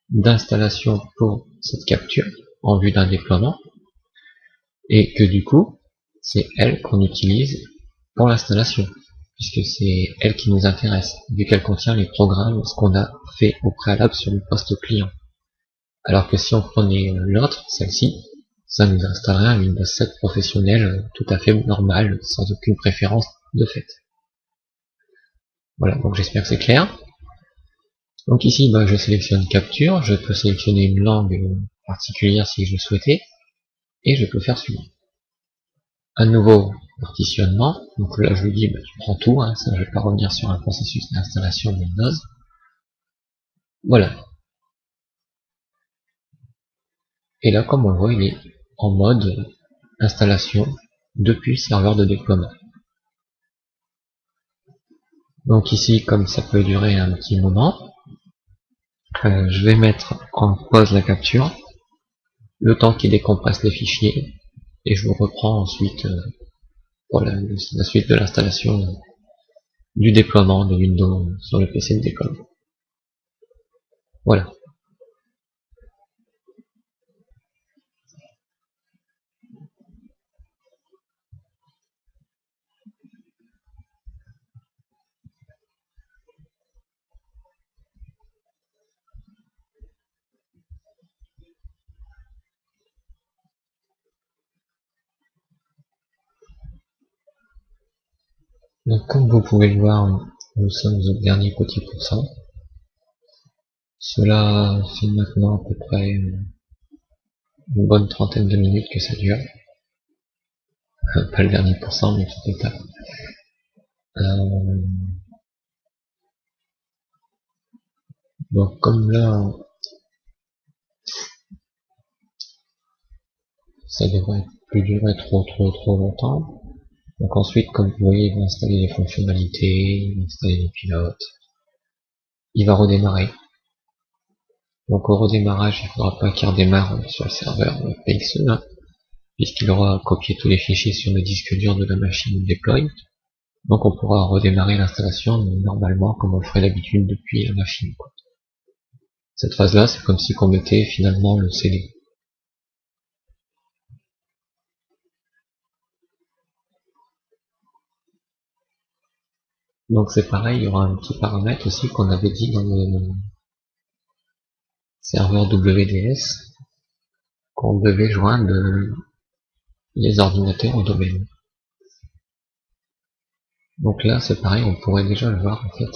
Speaker 1: d'installation pour cette capture, en vue d'un déploiement, et que du coup, c'est elle qu'on utilise pour l'installation, puisque c'est elle qui nous intéresse, vu qu'elle contient les programmes, ce qu'on a fait au préalable sur le poste client. Alors que si on prenait l'autre, celle-ci, ça nous installerait un Windows 7 professionnel tout à fait normal, sans aucune préférence de fait. Voilà, donc j'espère que c'est clair. Donc ici, je sélectionne capture, je peux sélectionner une langue particulière si je le souhaitais, et je peux faire suivant. Un nouveau partitionnement, donc là je lui dis, tu prends tout, ça je vais pas revenir sur un processus d'installation de Windows. Voilà. Et là, comme on le voit, il est en mode installation depuis serveur de déploiement. Donc ici, comme ça peut durer un petit moment, je vais mettre en pause la capture, le temps qu'il décompresse les fichiers, et je vous reprends ensuite pour la suite de l'installation du déploiement de Windows sur le PC de déploiement. Voilà. Donc comme vous pouvez le voir, nous sommes au dernier petit pourcent. Cela fait maintenant à peu près une bonne trentaine de minutes que ça dure. Pas le dernier pourcent, mais tout est tard. Donc comme là, ça devrait plus durer trop longtemps. Donc ensuite, comme vous voyez, il va installer les fonctionnalités, il va installer les pilotes. Il va redémarrer. Donc au redémarrage, il ne faudra pas qu'il redémarre sur le serveur PXE, hein, puisqu'il aura copié tous les fichiers sur le disque dur de la machine deploy. Donc on pourra redémarrer l'installation normalement comme on le ferait d'habitude depuis la machine. Cette phase-là, c'est comme si on mettait finalement le CD. Donc c'est pareil, il y aura un petit paramètre aussi qu'on avait dit dans le serveur WDS, qu'on devait joindre les ordinateurs en domaine. Donc là, c'est pareil, on pourrait déjà le voir en fait.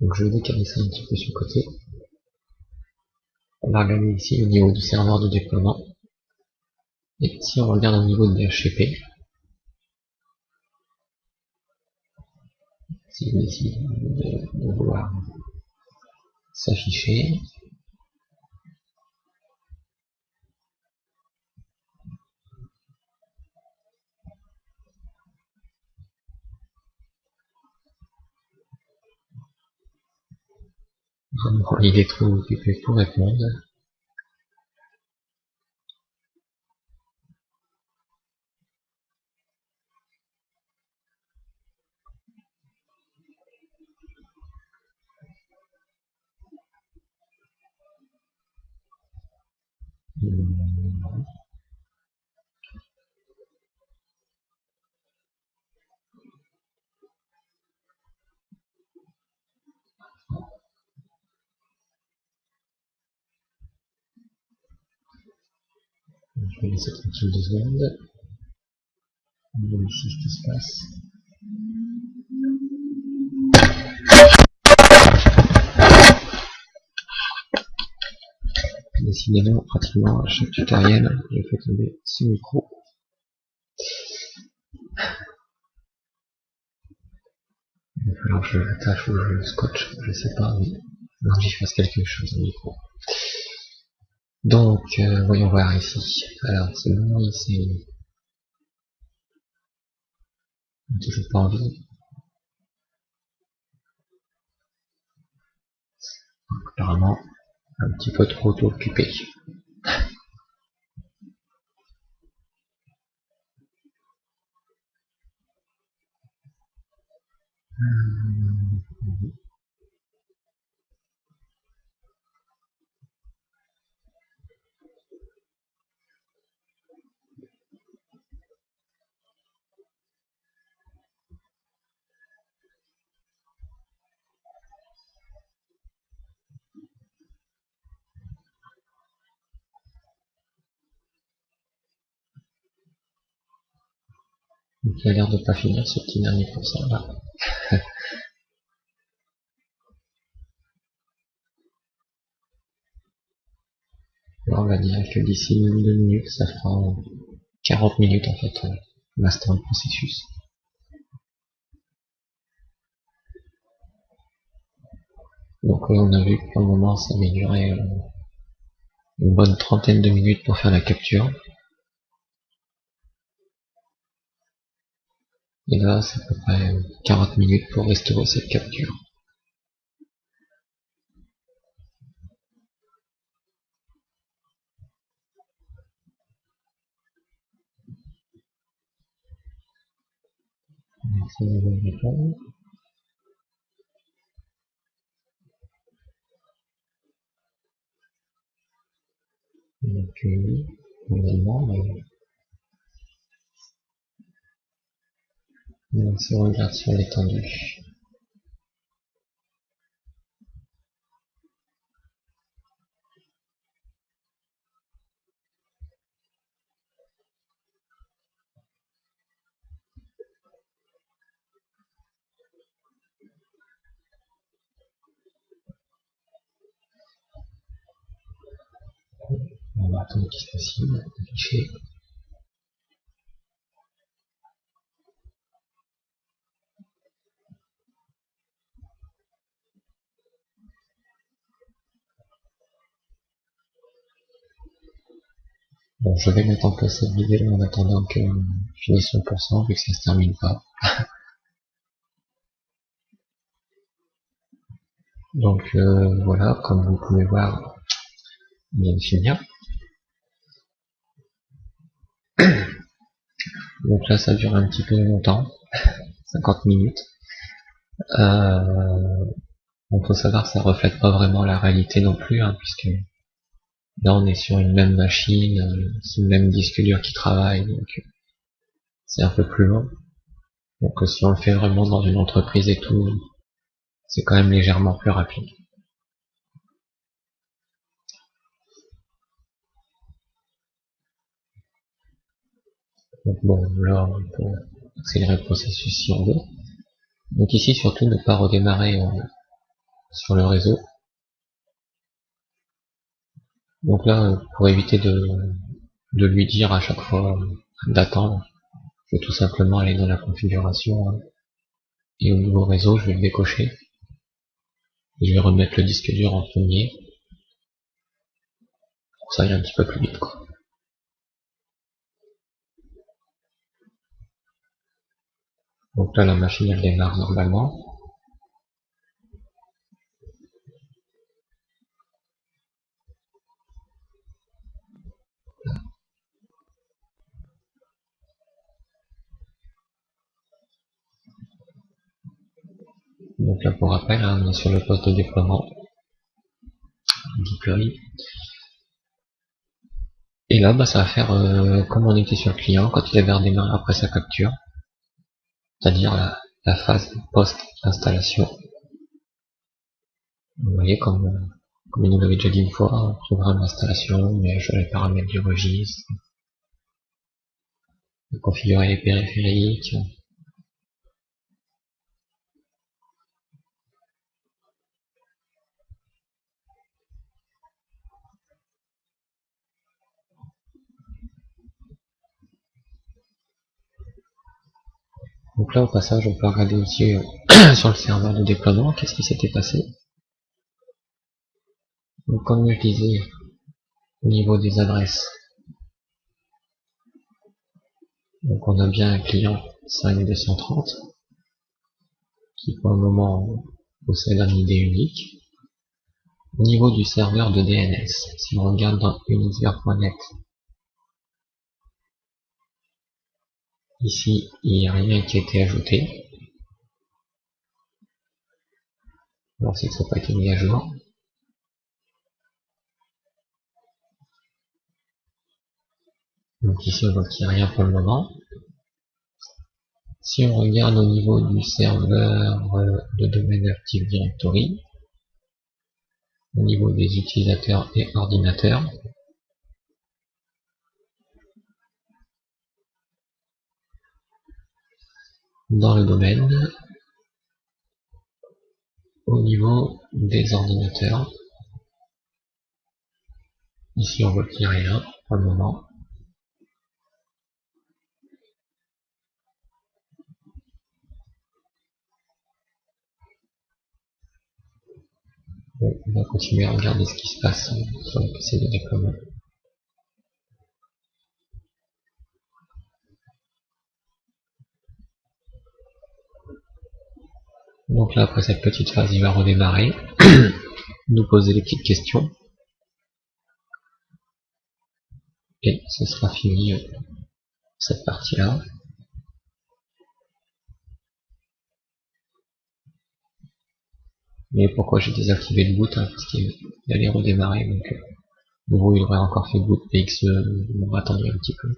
Speaker 1: Donc je vais décaler ça un petit peu sur le côté. On va regarder ici au niveau du serveur de déploiement. Et si on regarde au niveau de DHCP, si on décide de vouloir s'afficher, il est trop occupé pour répondre. Je vais laisser tranquille 2 secondes. On va ici ce qui se passe. Décidément, pratiquement à chaque tutoriel, je fais tomber ce micro. Il va falloir que je l'attache ou je le scotche, je sais pas, mais alors j'y fasse quelque chose au micro. Donc, voyons voir ici. Alors, c'est bon, ici, toujours pas envie. Apparemment, un petit peu trop occupé. Donc, il a l'air de pas finir ce petit dernier pourcent là. Là, on va dire que d'ici 2 minutes, ça fera 40 minutes en fait, l'instant de processus. Donc on a vu que pour le moment ça avait duré une bonne trentaine de minutes pour faire la capture. Et là, c'est à peu près 40 minutes pour restaurer cette capture. Merci de me répondre. Donc, normalement, on se regarde sur l'étendue. On va attendre qu'il se possible, afficher. Bon, je vais mettre en place cette vidéo en attendant que je finisse 100% vu que ça se termine pas. Donc voilà, comme vous pouvez voir, on vient de finir. Donc là, ça dure un petit peu longtemps, 50 minutes. Donc faut savoir que ça reflète pas vraiment la réalité non plus, hein, puisque là on est sur une même machine, c'est le même disque dur qui travaille, donc c'est un peu plus long. Donc si on le fait vraiment dans une entreprise et tout, c'est quand même légèrement plus rapide. Donc bon, là on peut accélérer le processus si on veut. Donc ici surtout ne pas redémarrer sur le réseau. Donc là, pour éviter de lui dire à chaque fois d'attendre, je vais tout simplement aller dans la configuration, hein, et au niveau réseau, je vais le décocher. Et je vais remettre le disque dur en premier, pour que ça aille un petit peu plus vite, quoi. Donc là, la machine, elle démarre normalement. Donc là, pour rappel, hein, on est sur le poste de déploiement, deploy. Et là, bah, ça va faire comme on était sur le client quand il avait redémarré après sa capture, c'est-à-dire la phase post-installation. Vous voyez, comme il nous l'avait déjà dit une fois, programme d'installation, mais je vais les paramètres du registre, configurer les périphériques. Donc là, au passage, on peut regarder aussi sur le serveur de déploiement, qu'est-ce qui s'était passé. Donc comme je disais, au niveau des adresses, donc on a bien un client 5230 qui pour le moment possède un ID unique. Au niveau du serveur de DNS, si on regarde dans unixver.net, ici il n'y a rien qui a été ajouté. Alors c'est que ça n'a pas été mis à jour. Donc ici on voit qu'il n'y a rien pour le moment. Si on regarde au niveau du serveur de domaine Active Directory, au niveau des utilisateurs et ordinateurs, dans le domaine, au niveau des ordinateurs, ici on voit qu'il n'y a rien pour le moment. Bon, on va continuer à regarder ce qui se passe sur le PC de déploiement. Donc là, après cette petite phase, il va redémarrer, nous poser des petites questions, et ce sera fini cette partie-là. Mais pourquoi j'ai désactivé le boot, parce qu'il allait redémarrer, donc de nouveau il aurait encore fait boot PXE, on va attendre un petit peu.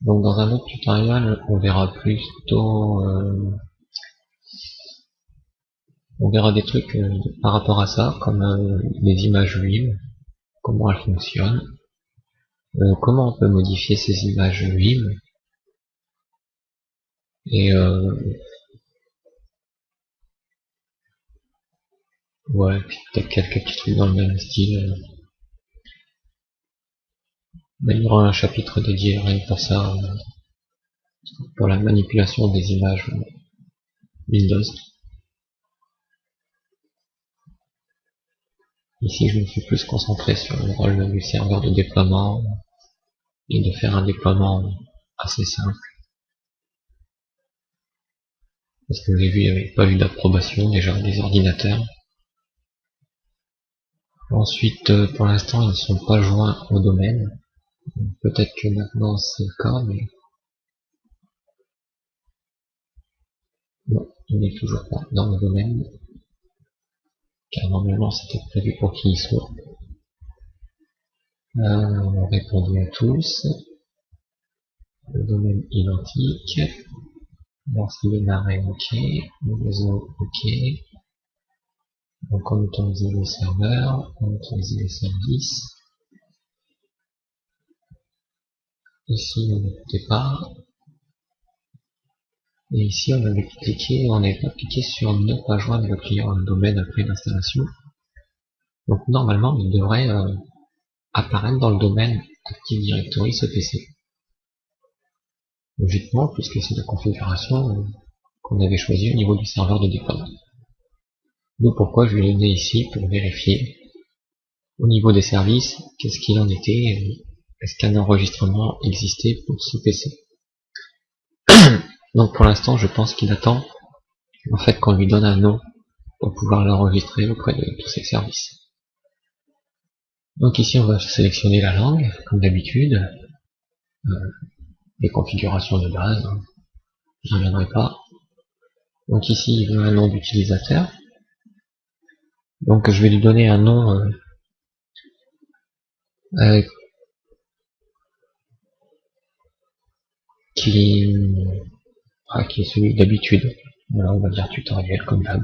Speaker 1: Donc dans un autre tutoriel, on verra plutôt, on verra des trucs par rapport à ça, comme les images WIM, comment elles fonctionnent, comment on peut modifier ces images WIM, et ouais, puis peut-être quelques petits trucs dans le même style. Mais il y aura un chapitre dédié rien que pour ça, pour la manipulation des images Windows. Ici, je me suis plus concentré sur le rôle du serveur de déploiement et de faire un déploiement assez simple. Parce que j'ai vu, il n'y avait pas eu d'approbation déjà des ordinateurs. Ensuite, pour l'instant, ils ne sont pas joints au domaine. Peut-être que maintenant c'est le cas, mais non, il n'est toujours pas dans le domaine. Car normalement, c'était prévu pour qu'il y soit. On a répondu à tous. Le domaine identique. Lorsqu'il est marré, ok. Le réseau, ok. Donc on autorise le serveur, on autorise les services. Ici on n'écoutait pas. Et ici on avait cliqué, on n'avait pas cliqué sur ne pas joindre le client à un domaine après l'installation. Donc normalement il devrait apparaître dans le domaine Active Directory ce PC. Logiquement, puisque c'est la configuration qu'on avait choisie au niveau du serveur de déploiement. Donc pourquoi je l'ai donné ici pour vérifier au niveau des services, qu'est-ce qu'il en était, est-ce qu'un enregistrement existait pour ce PC. Donc pour l'instant, je pense qu'il attend en fait qu'on lui donne un nom pour pouvoir l'enregistrer auprès de tous ces services. Donc ici, on va sélectionner la langue, comme d'habitude, les configurations de base, hein. J'y reviendrai pas. Donc ici, il veut un nom d'utilisateur. Donc je vais lui donner un nom qui est celui d'habitude. Voilà, on va dire tutoriel comme d'hab.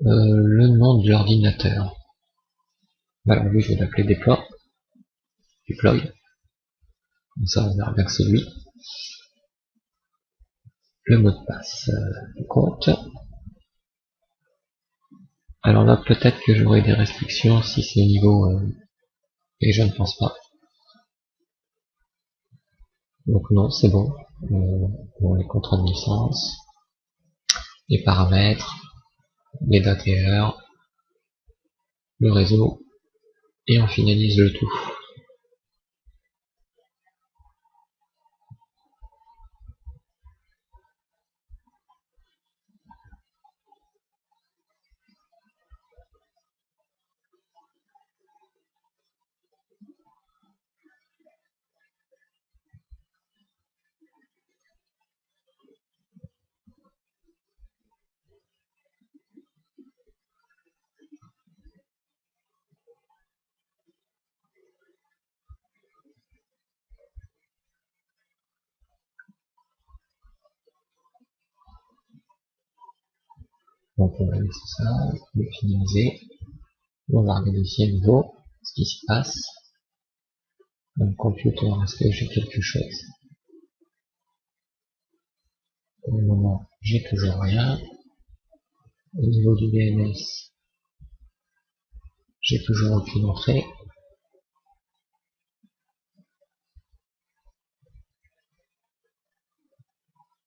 Speaker 1: Le nom de l'ordinateur. Voilà, lui je vais l'appeler deploy. Comme ça on verra bien que c'est lui. Le mot de passe du compte. Alors là peut-être que j'aurai des restrictions si c'est au niveau et je ne pense pas. Donc non, c'est bon. Bon, les contrats de licence, les paramètres, les dates et heures, le réseau, et on finalise le tout. Donc on va laisser ça, le finaliser. On va regarder ici à nouveau ce qui se passe. Mon computer, est-ce que j'ai quelque chose? Pour le moment, j'ai toujours rien. Au niveau du DNS, j'ai toujours aucune entrée.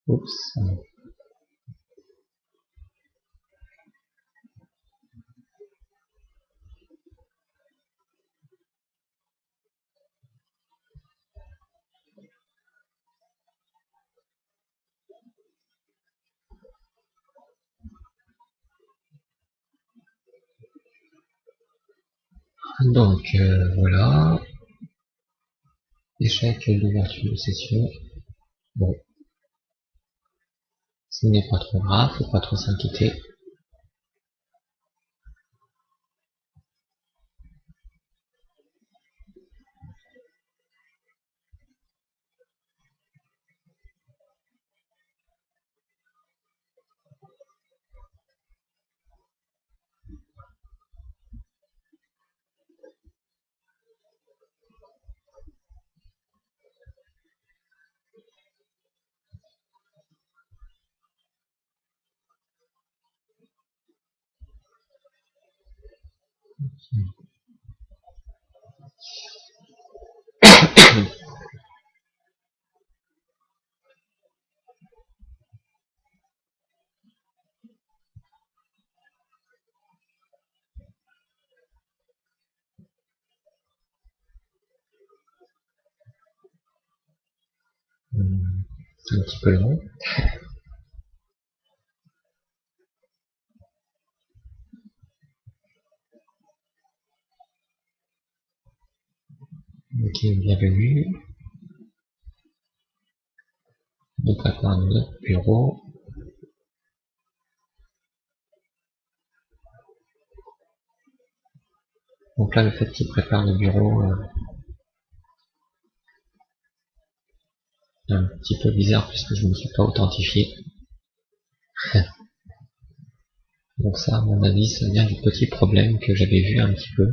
Speaker 1: Oups. Donc voilà, échec d'ouverture de session. Bon, ce n'est pas trop grave, faut pas trop s'inquiéter. C'est un petit peu long. Ok, bienvenue. On prépare notre bureau. Donc là, le fait qu'il prépare le bureau est un petit peu bizarre puisque je ne me suis pas authentifié. Donc ça, à mon avis, ça vient du petit problème que j'avais vu un petit peu.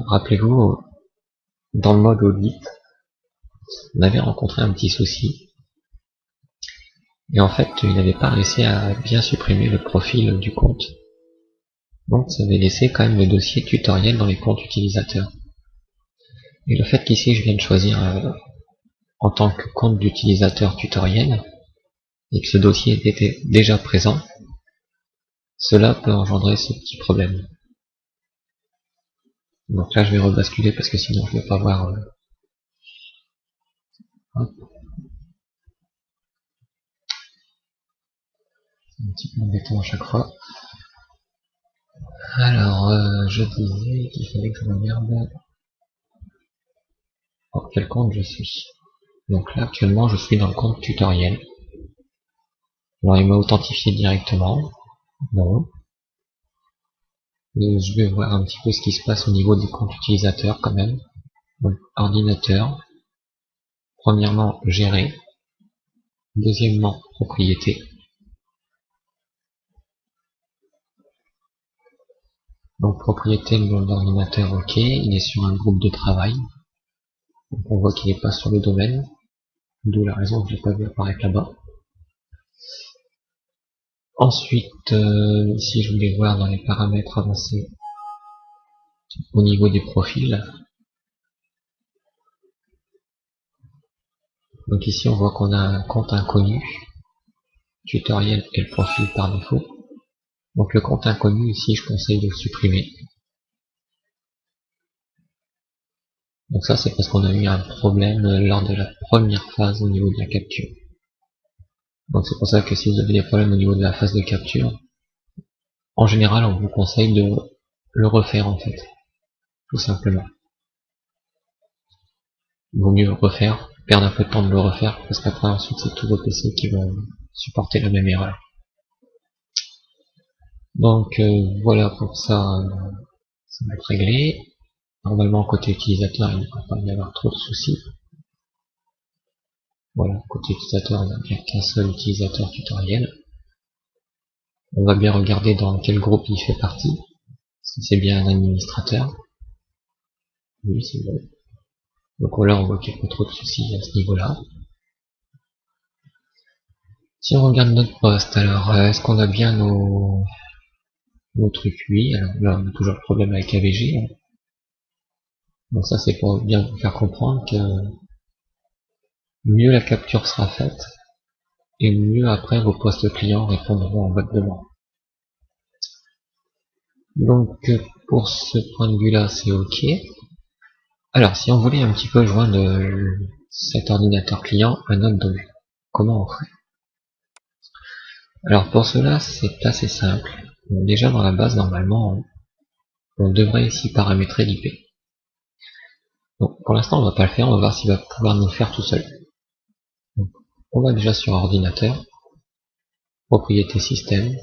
Speaker 1: Rappelez-vous, dans le mode audit, on avait rencontré un petit souci. Et en fait, il n'avait pas réussi à bien supprimer le profil du compte. Donc ça avait laissé quand même le dossier tutoriel dans les comptes utilisateurs. Et le fait qu'ici je vienne choisir en tant que compte d'utilisateur tutoriel, et que ce dossier était déjà présent, cela peut engendrer ce petit problème. Donc là je vais rebasculer parce que sinon je ne vais pas voir. C'est un petit peu embêtant à chaque fois. Alors je disais qu'il fallait que je regarde en quel compte je suis. Donc là actuellement je suis dans le compte tutoriel. Alors il m'a authentifié directement. Bon. Je vais voir un petit peu ce qui se passe au niveau des comptes utilisateurs quand même. Donc ordinateur. Premièrement gérer. Deuxièmement propriété. Donc propriété de mon ordinateur, ok, il est sur un groupe de travail. Donc on voit qu'il n'est pas sur le domaine, d'où la raison que je l'ai pas vu apparaître là-bas. Ensuite, ici je voulais voir dans les paramètres avancés au niveau des profils. Donc ici on voit qu'on a un compte inconnu, tutoriel et le profil par défaut. Donc le compte inconnu ici je conseille de le supprimer. Donc ça c'est parce qu'on a eu un problème lors de la première phase au niveau de la capture. Donc c'est pour ça que si vous avez des problèmes au niveau de la phase de capture, en général on vous conseille de le refaire en fait, tout simplement. Il vaut mieux refaire, perdre un peu de temps de le refaire, parce qu'après ensuite c'est tous vos PC qui vont supporter la même erreur. Donc voilà pour ça, ça va être réglé. Normalement côté utilisateur il ne va pas y avoir trop de soucis. Voilà, côté utilisateur on n'a bien qu'un seul utilisateur tutoriel. On va bien regarder dans quel groupe il fait partie, si c'est bien un administrateur. Oui, c'est bon. Donc là on voit qu'il n'y a pas trop de soucis à ce niveau-là. Si on regarde notre poste, alors est-ce qu'on a bien nos trucs? Oui, alors là on a toujours le problème avec AVG. Donc ça c'est pour bien vous faire comprendre que mieux la capture sera faite, et mieux après vos postes clients répondront à votre demande. Donc pour ce point de vue là c'est ok. Alors si on voulait un petit peu joindre cet ordinateur client à notre domaine, comment on fait? Alors pour cela c'est assez simple. Déjà dans la base normalement on devrait ici paramétrer l'IP. Donc pour l'instant on va pas le faire, on va voir s'il va pouvoir nous le faire tout seul. Donc, on va déjà sur ordinateur, propriété système,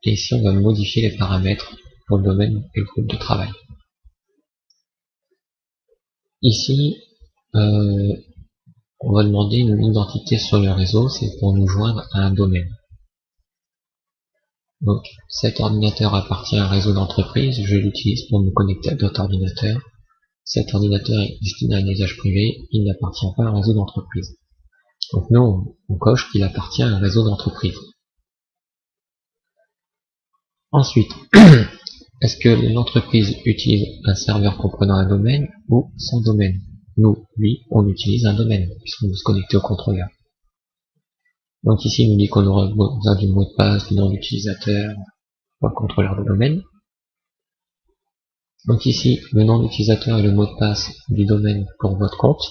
Speaker 1: et ici on va modifier les paramètres pour le domaine et le groupe de travail. Ici on va demander une identité sur le réseau, c'est pour nous joindre à un domaine. Donc cet ordinateur appartient à un réseau d'entreprise, je l'utilise pour me connecter à d'autres ordinateurs. Cet ordinateur est destiné à un usage privé, il n'appartient pas à un réseau d'entreprise. Donc nous on coche qu'il appartient à un réseau d'entreprise. Ensuite, est-ce que l'entreprise utilise un serveur comprenant un domaine ou son domaine? Nous, oui, on utilise un domaine, puisqu'on veut se connecter au contrôleur. Donc ici, il nous dit qu'on aura besoin du mot de passe, du nom d'utilisateur, pour le contrôleur de domaine. Donc ici, le nom d'utilisateur et le mot de passe du domaine pour votre compte.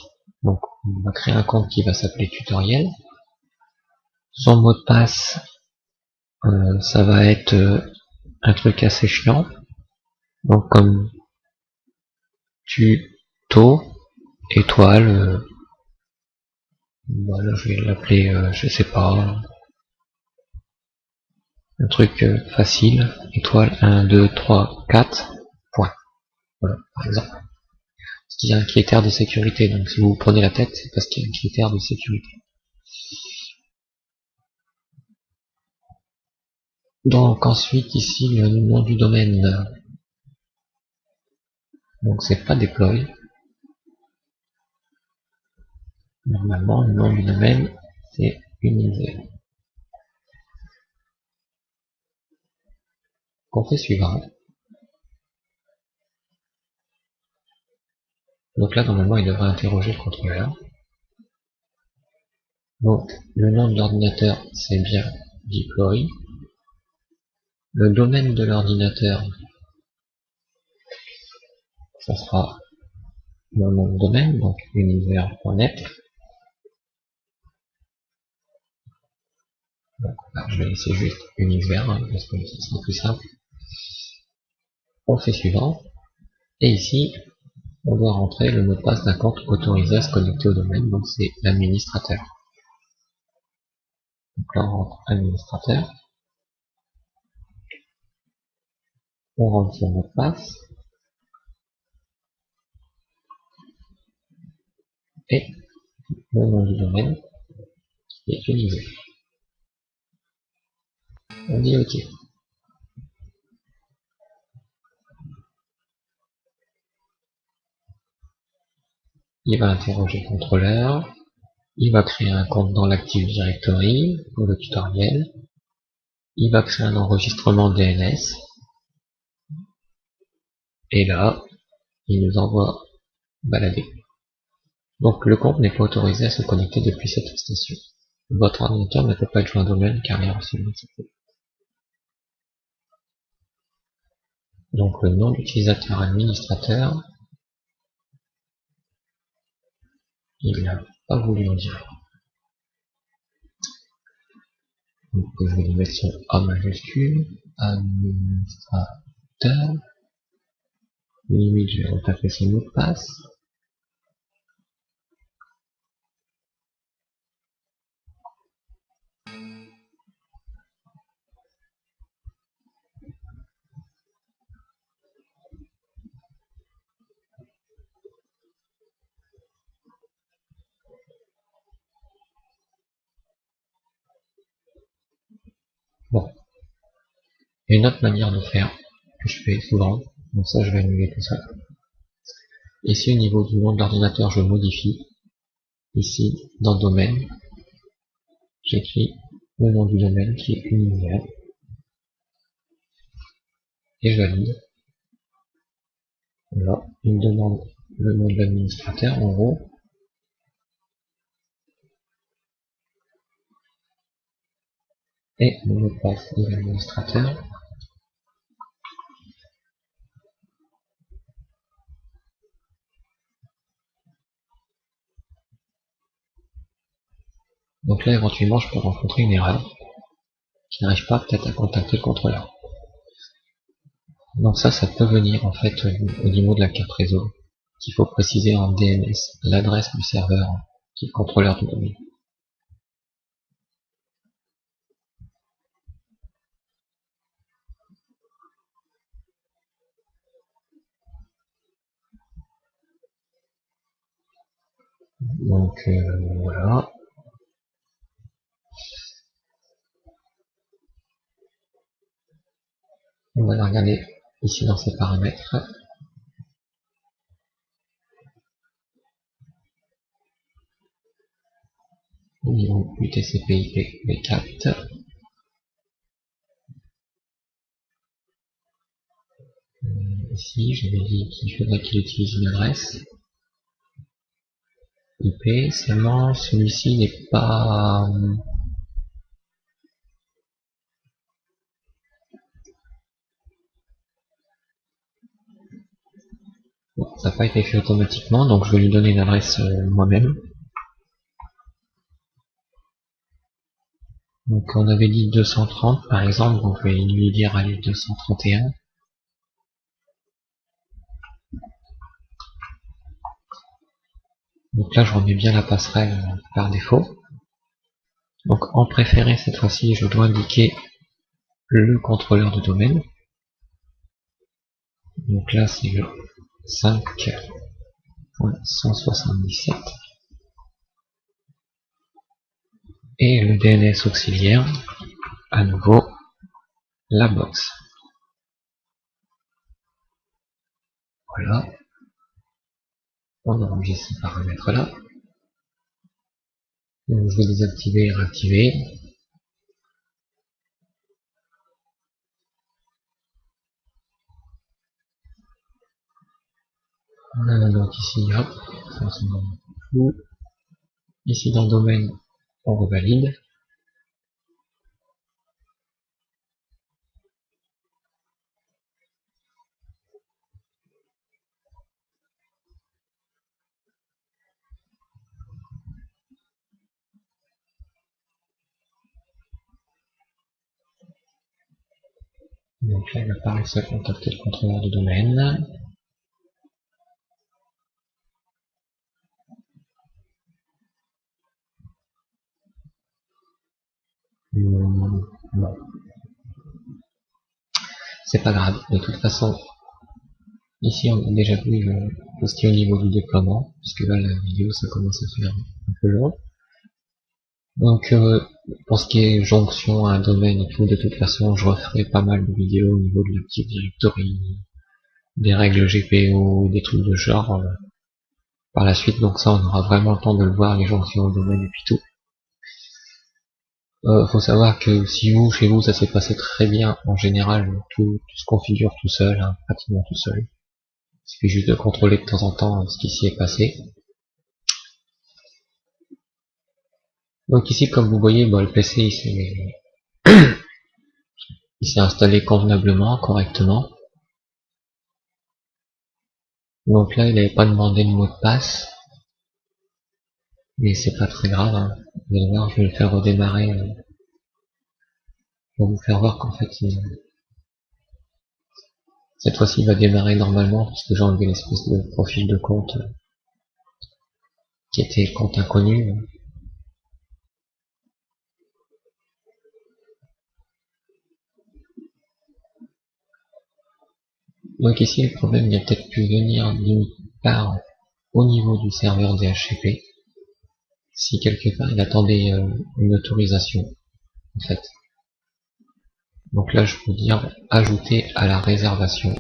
Speaker 1: Donc on va créer un compte qui va s'appeler tutoriel. Son mot de passe, ça va être un truc assez chiant. Donc comme tuto étoile, voilà, je vais l'appeler, je sais pas, un truc facile, étoile 1, 2, 3, 4, point. Voilà, par exemple. Parce qu'il y a un critère de sécurité, donc si vous vous prenez la tête, c'est parce qu'il y a un critère de sécurité. Donc ensuite ici le nom du domaine, donc c'est pas deploy. Normalement le nom du domaine c'est univers. On fait suivant. Donc là normalement il devrait interroger le contrôleur. Donc le nom de l'ordinateur c'est bien deploy. Le domaine de l'ordinateur, ça sera mon nom de domaine, donc univers.net. Donc là, je vais laisser juste univers, parce que ce sera plus simple. On fait suivant. Et ici, on doit rentrer le mot de passe d'un compte autorisé à se connecter au domaine, donc c'est l'administrateur. Donc là, on rentre administrateur. On rentre son mot de passe. Et le nom du domaine qui est univers. On dit OK. Il va interroger le contrôleur. Il va créer un compte dans l'Active Directory pour le tutoriel. Il va créer un enregistrement DNS. Et là, il nous envoie balader. Donc le compte n'est pas autorisé à se connecter depuis cette station. Votre ordinateur ne peut pas être joint au domaine car il a reçu une session. Donc le nom d'utilisateur administrateur, il n'a pas voulu en dire. Donc je vais lui mettre son A majuscule, administrateur. Limite, je vais retaper son mot de passe. Bon. Il y a une autre manière de faire, que je fais souvent, donc ça je vais annuler tout ça. Ici au niveau du nom de l'ordinateur, je modifie. Ici, dans domaine, j'écris le nom du domaine qui est univers. Et je valide. Là, il me demande le nom de l'administrateur en haut. et mon mot de passe de l'administrateur. Donc là, éventuellement, je peux rencontrer une erreur qui n'arrive pas peut-être à contacter le contrôleur. Donc ça peut venir en fait au niveau de la carte réseau, qu'il faut préciser en DNS l'adresse du serveur qui est le contrôleur du domaine. Donc voilà. On va regarder ici dans ces paramètres. Au niveau du TCP/IP V4. Ici, j'avais dit qu'il faudrait qu'il utilise une adresse IP, seulement celui-ci n'est pas... Bon, ça n'a pas été fait automatiquement, donc je vais lui donner une adresse moi-même. Donc on avait dit 230 par exemple, donc je vais lui dire allez 231. Donc là je remets bien la passerelle par défaut. Donc en préféré cette fois-ci je dois indiquer le contrôleur de domaine. Donc là c'est le 5.177 et le DNS auxiliaire, à nouveau la box. Voilà, on enregistre ces paramètres là. Donc je vais désactiver et réactiver. Voilà, donc ici, hop, ça c'est flou. Ici dans le domaine, on revalide. Donc là, il va pas réussir à contacter le contrôleur de domaine. Non, c'est pas grave. De toute façon, ici on a déjà vu tout ce qui est au niveau du déploiement, puisque là la vidéo ça commence à faire un peu long. Donc pour ce qui est jonction à un domaine et tout, de toute façon je referai pas mal de vidéos au niveau de l'Active Directory, des règles GPO, des trucs de genre par la suite, donc ça on aura vraiment le temps de le voir, les jonctions au domaine et puis tout. Faut savoir que si vous, chez vous, ça s'est passé très bien, en général, tout se configure tout seul, hein, pratiquement tout seul. Il suffit juste de contrôler de temps en temps ce qui s'y est passé. Donc ici, comme vous voyez, le PC il s'est installé convenablement, correctement. Donc là, il n'avait pas demandé le mot de passe, mais c'est pas très grave. Hein. Vous allez voir, je vais le faire redémarrer pour vous faire voir qu'en fait, cette fois-ci, il va démarrer normalement parce que j'ai enlevé l'espèce de profil de compte qui était compte inconnu. Donc ici, le problème, il a peut-être pu venir d'une part au niveau du serveur DHCP, si quelque part il attendait une autorisation, en fait. Donc là, je peux dire ajouter à la réservation,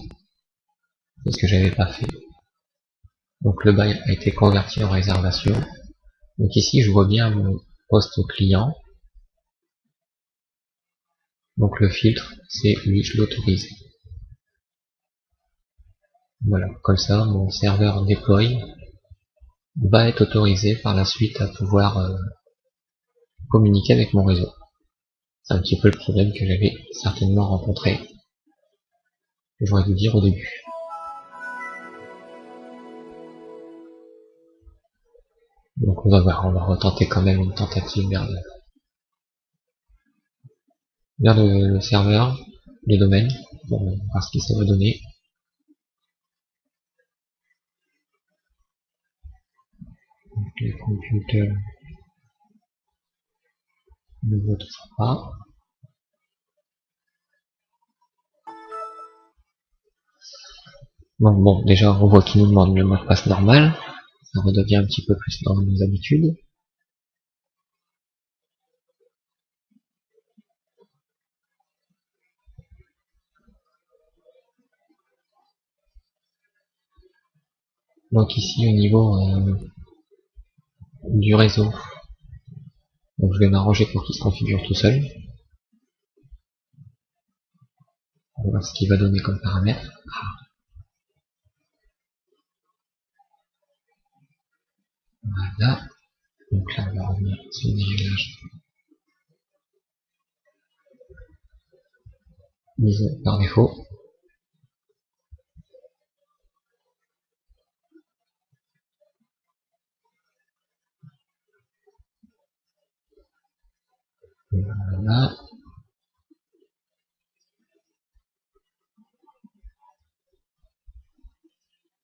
Speaker 1: c'est ce que j'avais pas fait. Donc le bail a été converti en réservation. Donc ici, je vois bien mon poste client. Donc le filtre, c'est oui, je l'autorise. Voilà, comme ça, mon serveur deploy va être autorisé par la suite à pouvoir communiquer avec mon réseau. C'est un petit peu le problème que j'avais certainement rencontré. J'aurais dû dire au début. Donc on va voir, on va retenter quand même une tentative vers le serveur, le domaine, pour voir ce que ça va donner. Donc, les computers ne votent pas. Donc bon, déjà on voit qu'il nous demande le mot de passe normal. Ça redevient un petit peu plus dans nos habitudes. Donc ici au niveau du réseau, donc je vais m'arranger pour qu'il se configure tout seul. On va voir ce qu'il va donner comme paramètre. Voilà. Donc là on va revenir sur les réglages mis par défaut. Voilà.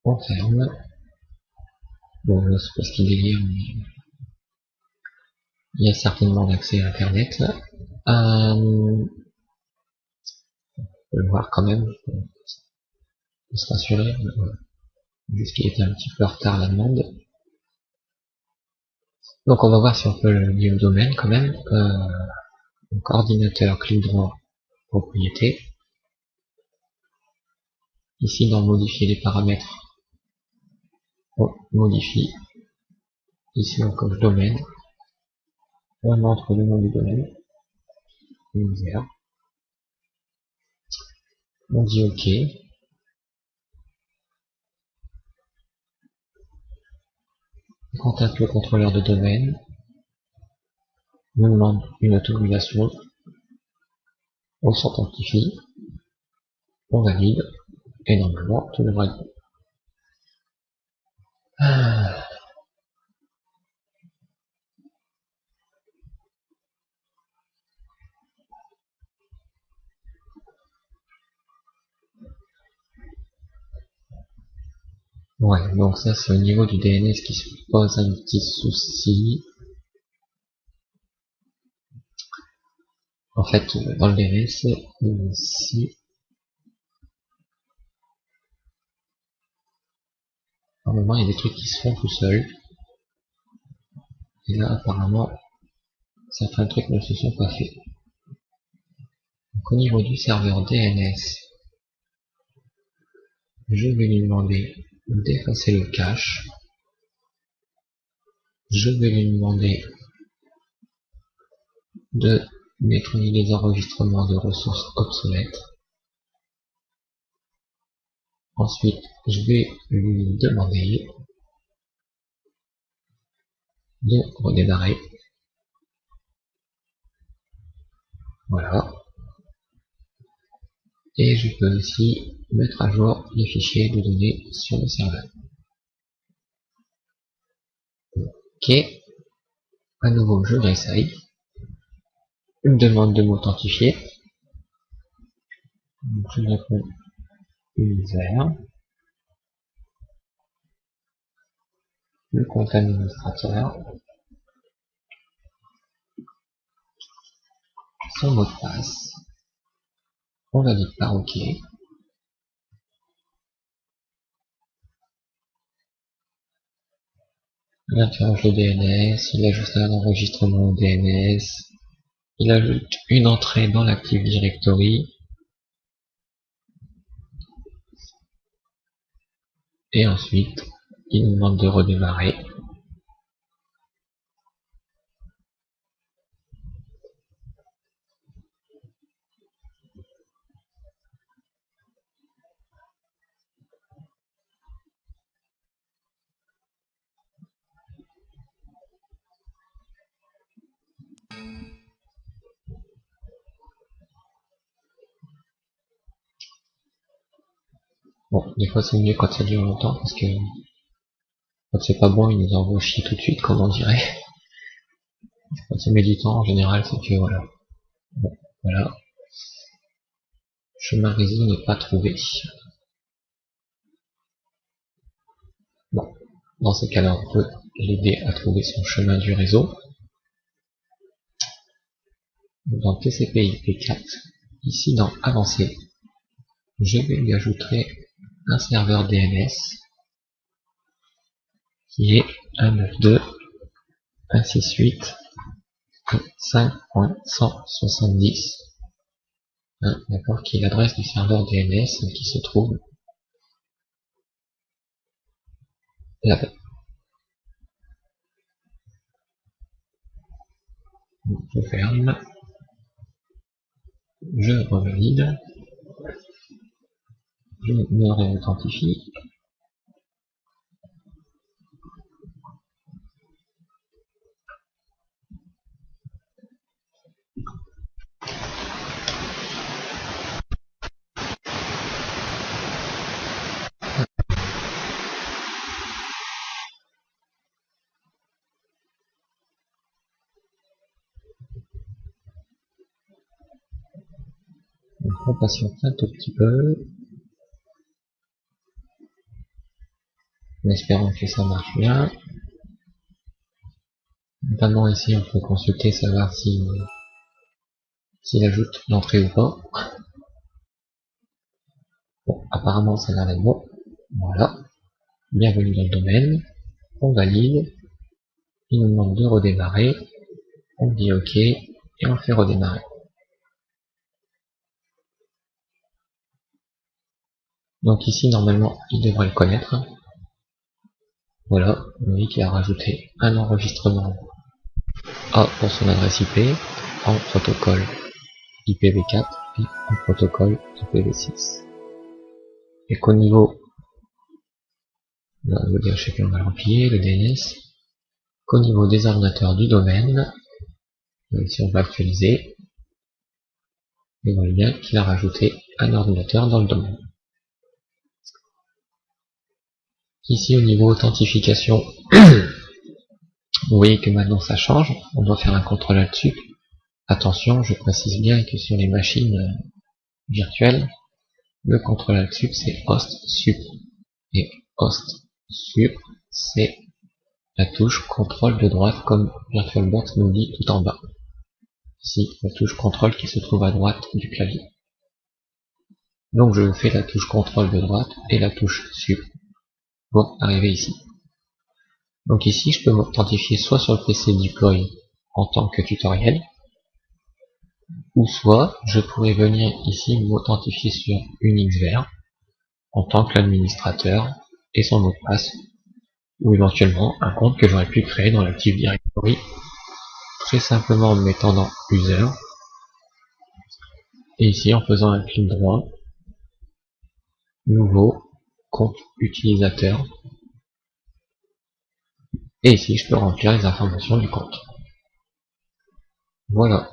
Speaker 1: On ferme. Bon là c'est parce qu'il délire, mais il y a certainement l'accès à internet là. On peut le voir quand même, pour se rassurer. Juste qu'il était un petit peu en retard la demande. Donc on va voir si on peut lier au domaine quand même. Donc ordinateur, clic droit, propriété. Ici dans modifier les paramètres, on modifie. Ici on coche domaine. On entre le nom du domaine. User. On dit OK. On contacte le contrôleur de domaine. On demande une autorisation. On s'authentifie. On valide. Et normalement tout devrait être bon. Ouais, donc ça c'est au niveau du DNS qui se pose un petit souci. En fait, dans le DNS, ici, normalement il y a des trucs qui se font tout seuls. Et là apparemment, certains trucs ne se sont pas faits. Donc au niveau du serveur DNS, je vais lui demander d'effacer le cache. Je vais lui demander de nettoyer les enregistrements de ressources obsolètes. Ensuite, je vais lui demander de redémarrer. Voilà. Et je peux aussi mettre à jour les fichiers de données sur le serveur. Ok. À nouveau, je réessaye. Une demande de m'authentifier. Donc, je réponds user. Le compte administrateur. Son mot de passe. On valide par OK. Il interroge le DNS, il ajoute un enregistrement au DNS, il ajoute une entrée dans l'Active Directory, et ensuite, il nous demande de redémarrer. des fois c'est mieux quand ça dure longtemps, parce que quand c'est pas bon, ils nous envoient chier tout de suite, comme on dirait. Quand ça met du temps, en général, c'est que voilà. Bon, voilà. Chemin réseau n'est pas trouvé. Bon, dans ces cas-là, on peut l'aider à trouver son chemin du réseau. Dans TCP/IP4, ici dans Avancé, je vais lui ajouter un serveur DNS qui est 192.168.5.170. D'accord, qui est l'adresse du serveur DNS qui se trouve là-bas. Je ferme, je revalide, je me réauthentifie. Donc on patiente un tout petit peu, en espérant que ça marche bien. Notamment ici on peut consulter, savoir s'il ajoute l'entrée ou pas. Bon, apparemment ça a l'air bon. Voilà. Bienvenue dans le domaine. On valide. Il nous demande de redémarrer. On dit OK et on le fait redémarrer. Donc ici normalement il devrait le connaître. Voilà, on dit qu'il a rajouté un enregistrement A pour son adresse IP en protocole IPv4 et en protocole IPv6. Et qu'au niveau, là, le DHCP on va le remplir, le DNS, qu'au niveau des ordinateurs du domaine, ici on va actualiser, et on voit bien qu'il a rajouté un ordinateur dans le domaine. Ici au niveau authentification, vous voyez que maintenant ça change, on doit faire un contrôle là-dessus. Attention, je précise bien que sur les machines virtuelles, le contrôle là-dessus c'est host sup. Et host sup, c'est la touche contrôle de droite comme VirtualBox nous dit tout en bas. Ici, la touche contrôle qui se trouve à droite du clavier. Donc je fais la touche contrôle de droite et la touche sup pour arriver ici. Donc ici, je peux m'authentifier soit sur le PC deploy en tant que tutoriel, ou soit je pourrais venir ici m'authentifier sur UnixVer en tant que l'administrateur et son mot de passe, ou éventuellement un compte que j'aurais pu créer dans l'Active Directory, très simplement en me mettant dans User, et ici en faisant un clic droit, Nouveau, compte utilisateur, et ici je peux remplir les informations du compte. Voilà.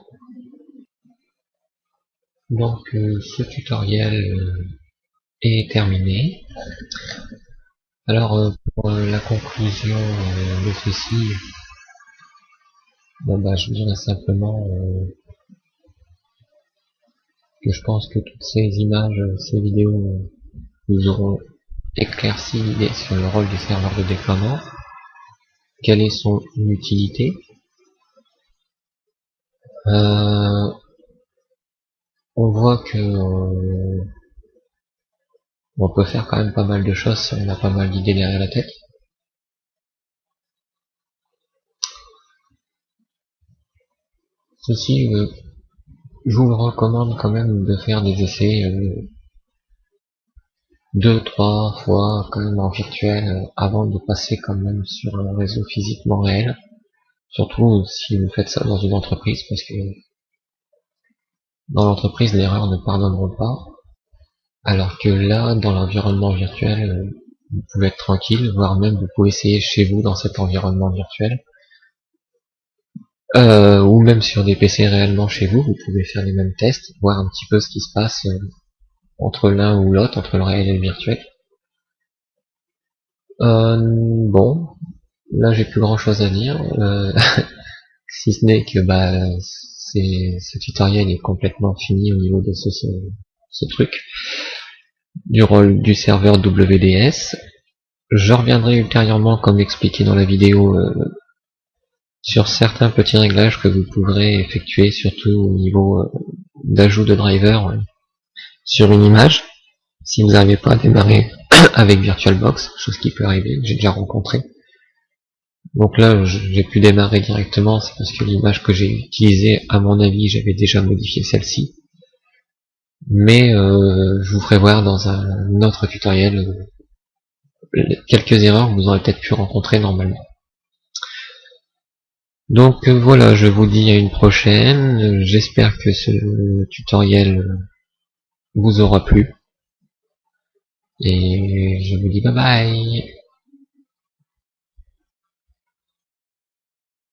Speaker 1: Donc ce tutoriel est terminé. Alors pour la conclusion de ceci, bon bah je dirais simplement que je pense que toutes ces images, ces vidéos nous auront éclairci l'idée sur le rôle du serveur de déploiement, quelle est son utilité. On voit que on peut faire quand même pas mal de choses si on a pas mal d'idées derrière la tête. Ceci, je vous le recommande quand même de faire des essais 2-3 fois quand même en virtuel avant de passer quand même sur un réseau physiquement réel. Surtout si vous faites ça dans une entreprise, parce que dans l'entreprise l'erreur ne pardonneront pas. Alors que là, dans l'environnement virtuel, vous pouvez être tranquille, voire même vous pouvez essayer chez vous dans cet environnement virtuel. Ou même sur des PC réellement chez vous, vous pouvez faire les mêmes tests, voir un petit peu ce qui se passe entre l'un ou l'autre, entre le réel et le virtuel. Bon, là j'ai plus grand chose à dire, si ce n'est que ce tutoriel est complètement fini au niveau de ce truc, du rôle du serveur WDS. Je reviendrai ultérieurement, comme expliqué dans la vidéo, sur certains petits réglages que vous pourrez effectuer, surtout au niveau d'ajout de driver sur une image, si vous n'arrivez pas à démarrer avec VirtualBox, chose qui peut arriver, que j'ai déjà rencontré. Donc là, j'ai pu démarrer directement, c'est parce que l'image que j'ai utilisée, à mon avis, j'avais déjà modifié celle-ci. Mais je vous ferai voir dans un autre tutoriel quelques erreurs que vous aurez peut-être pu rencontrer normalement. Donc voilà, je vous dis à une prochaine. J'espère que ce tutoriel vous aura plu. Et je vous dis bye bye.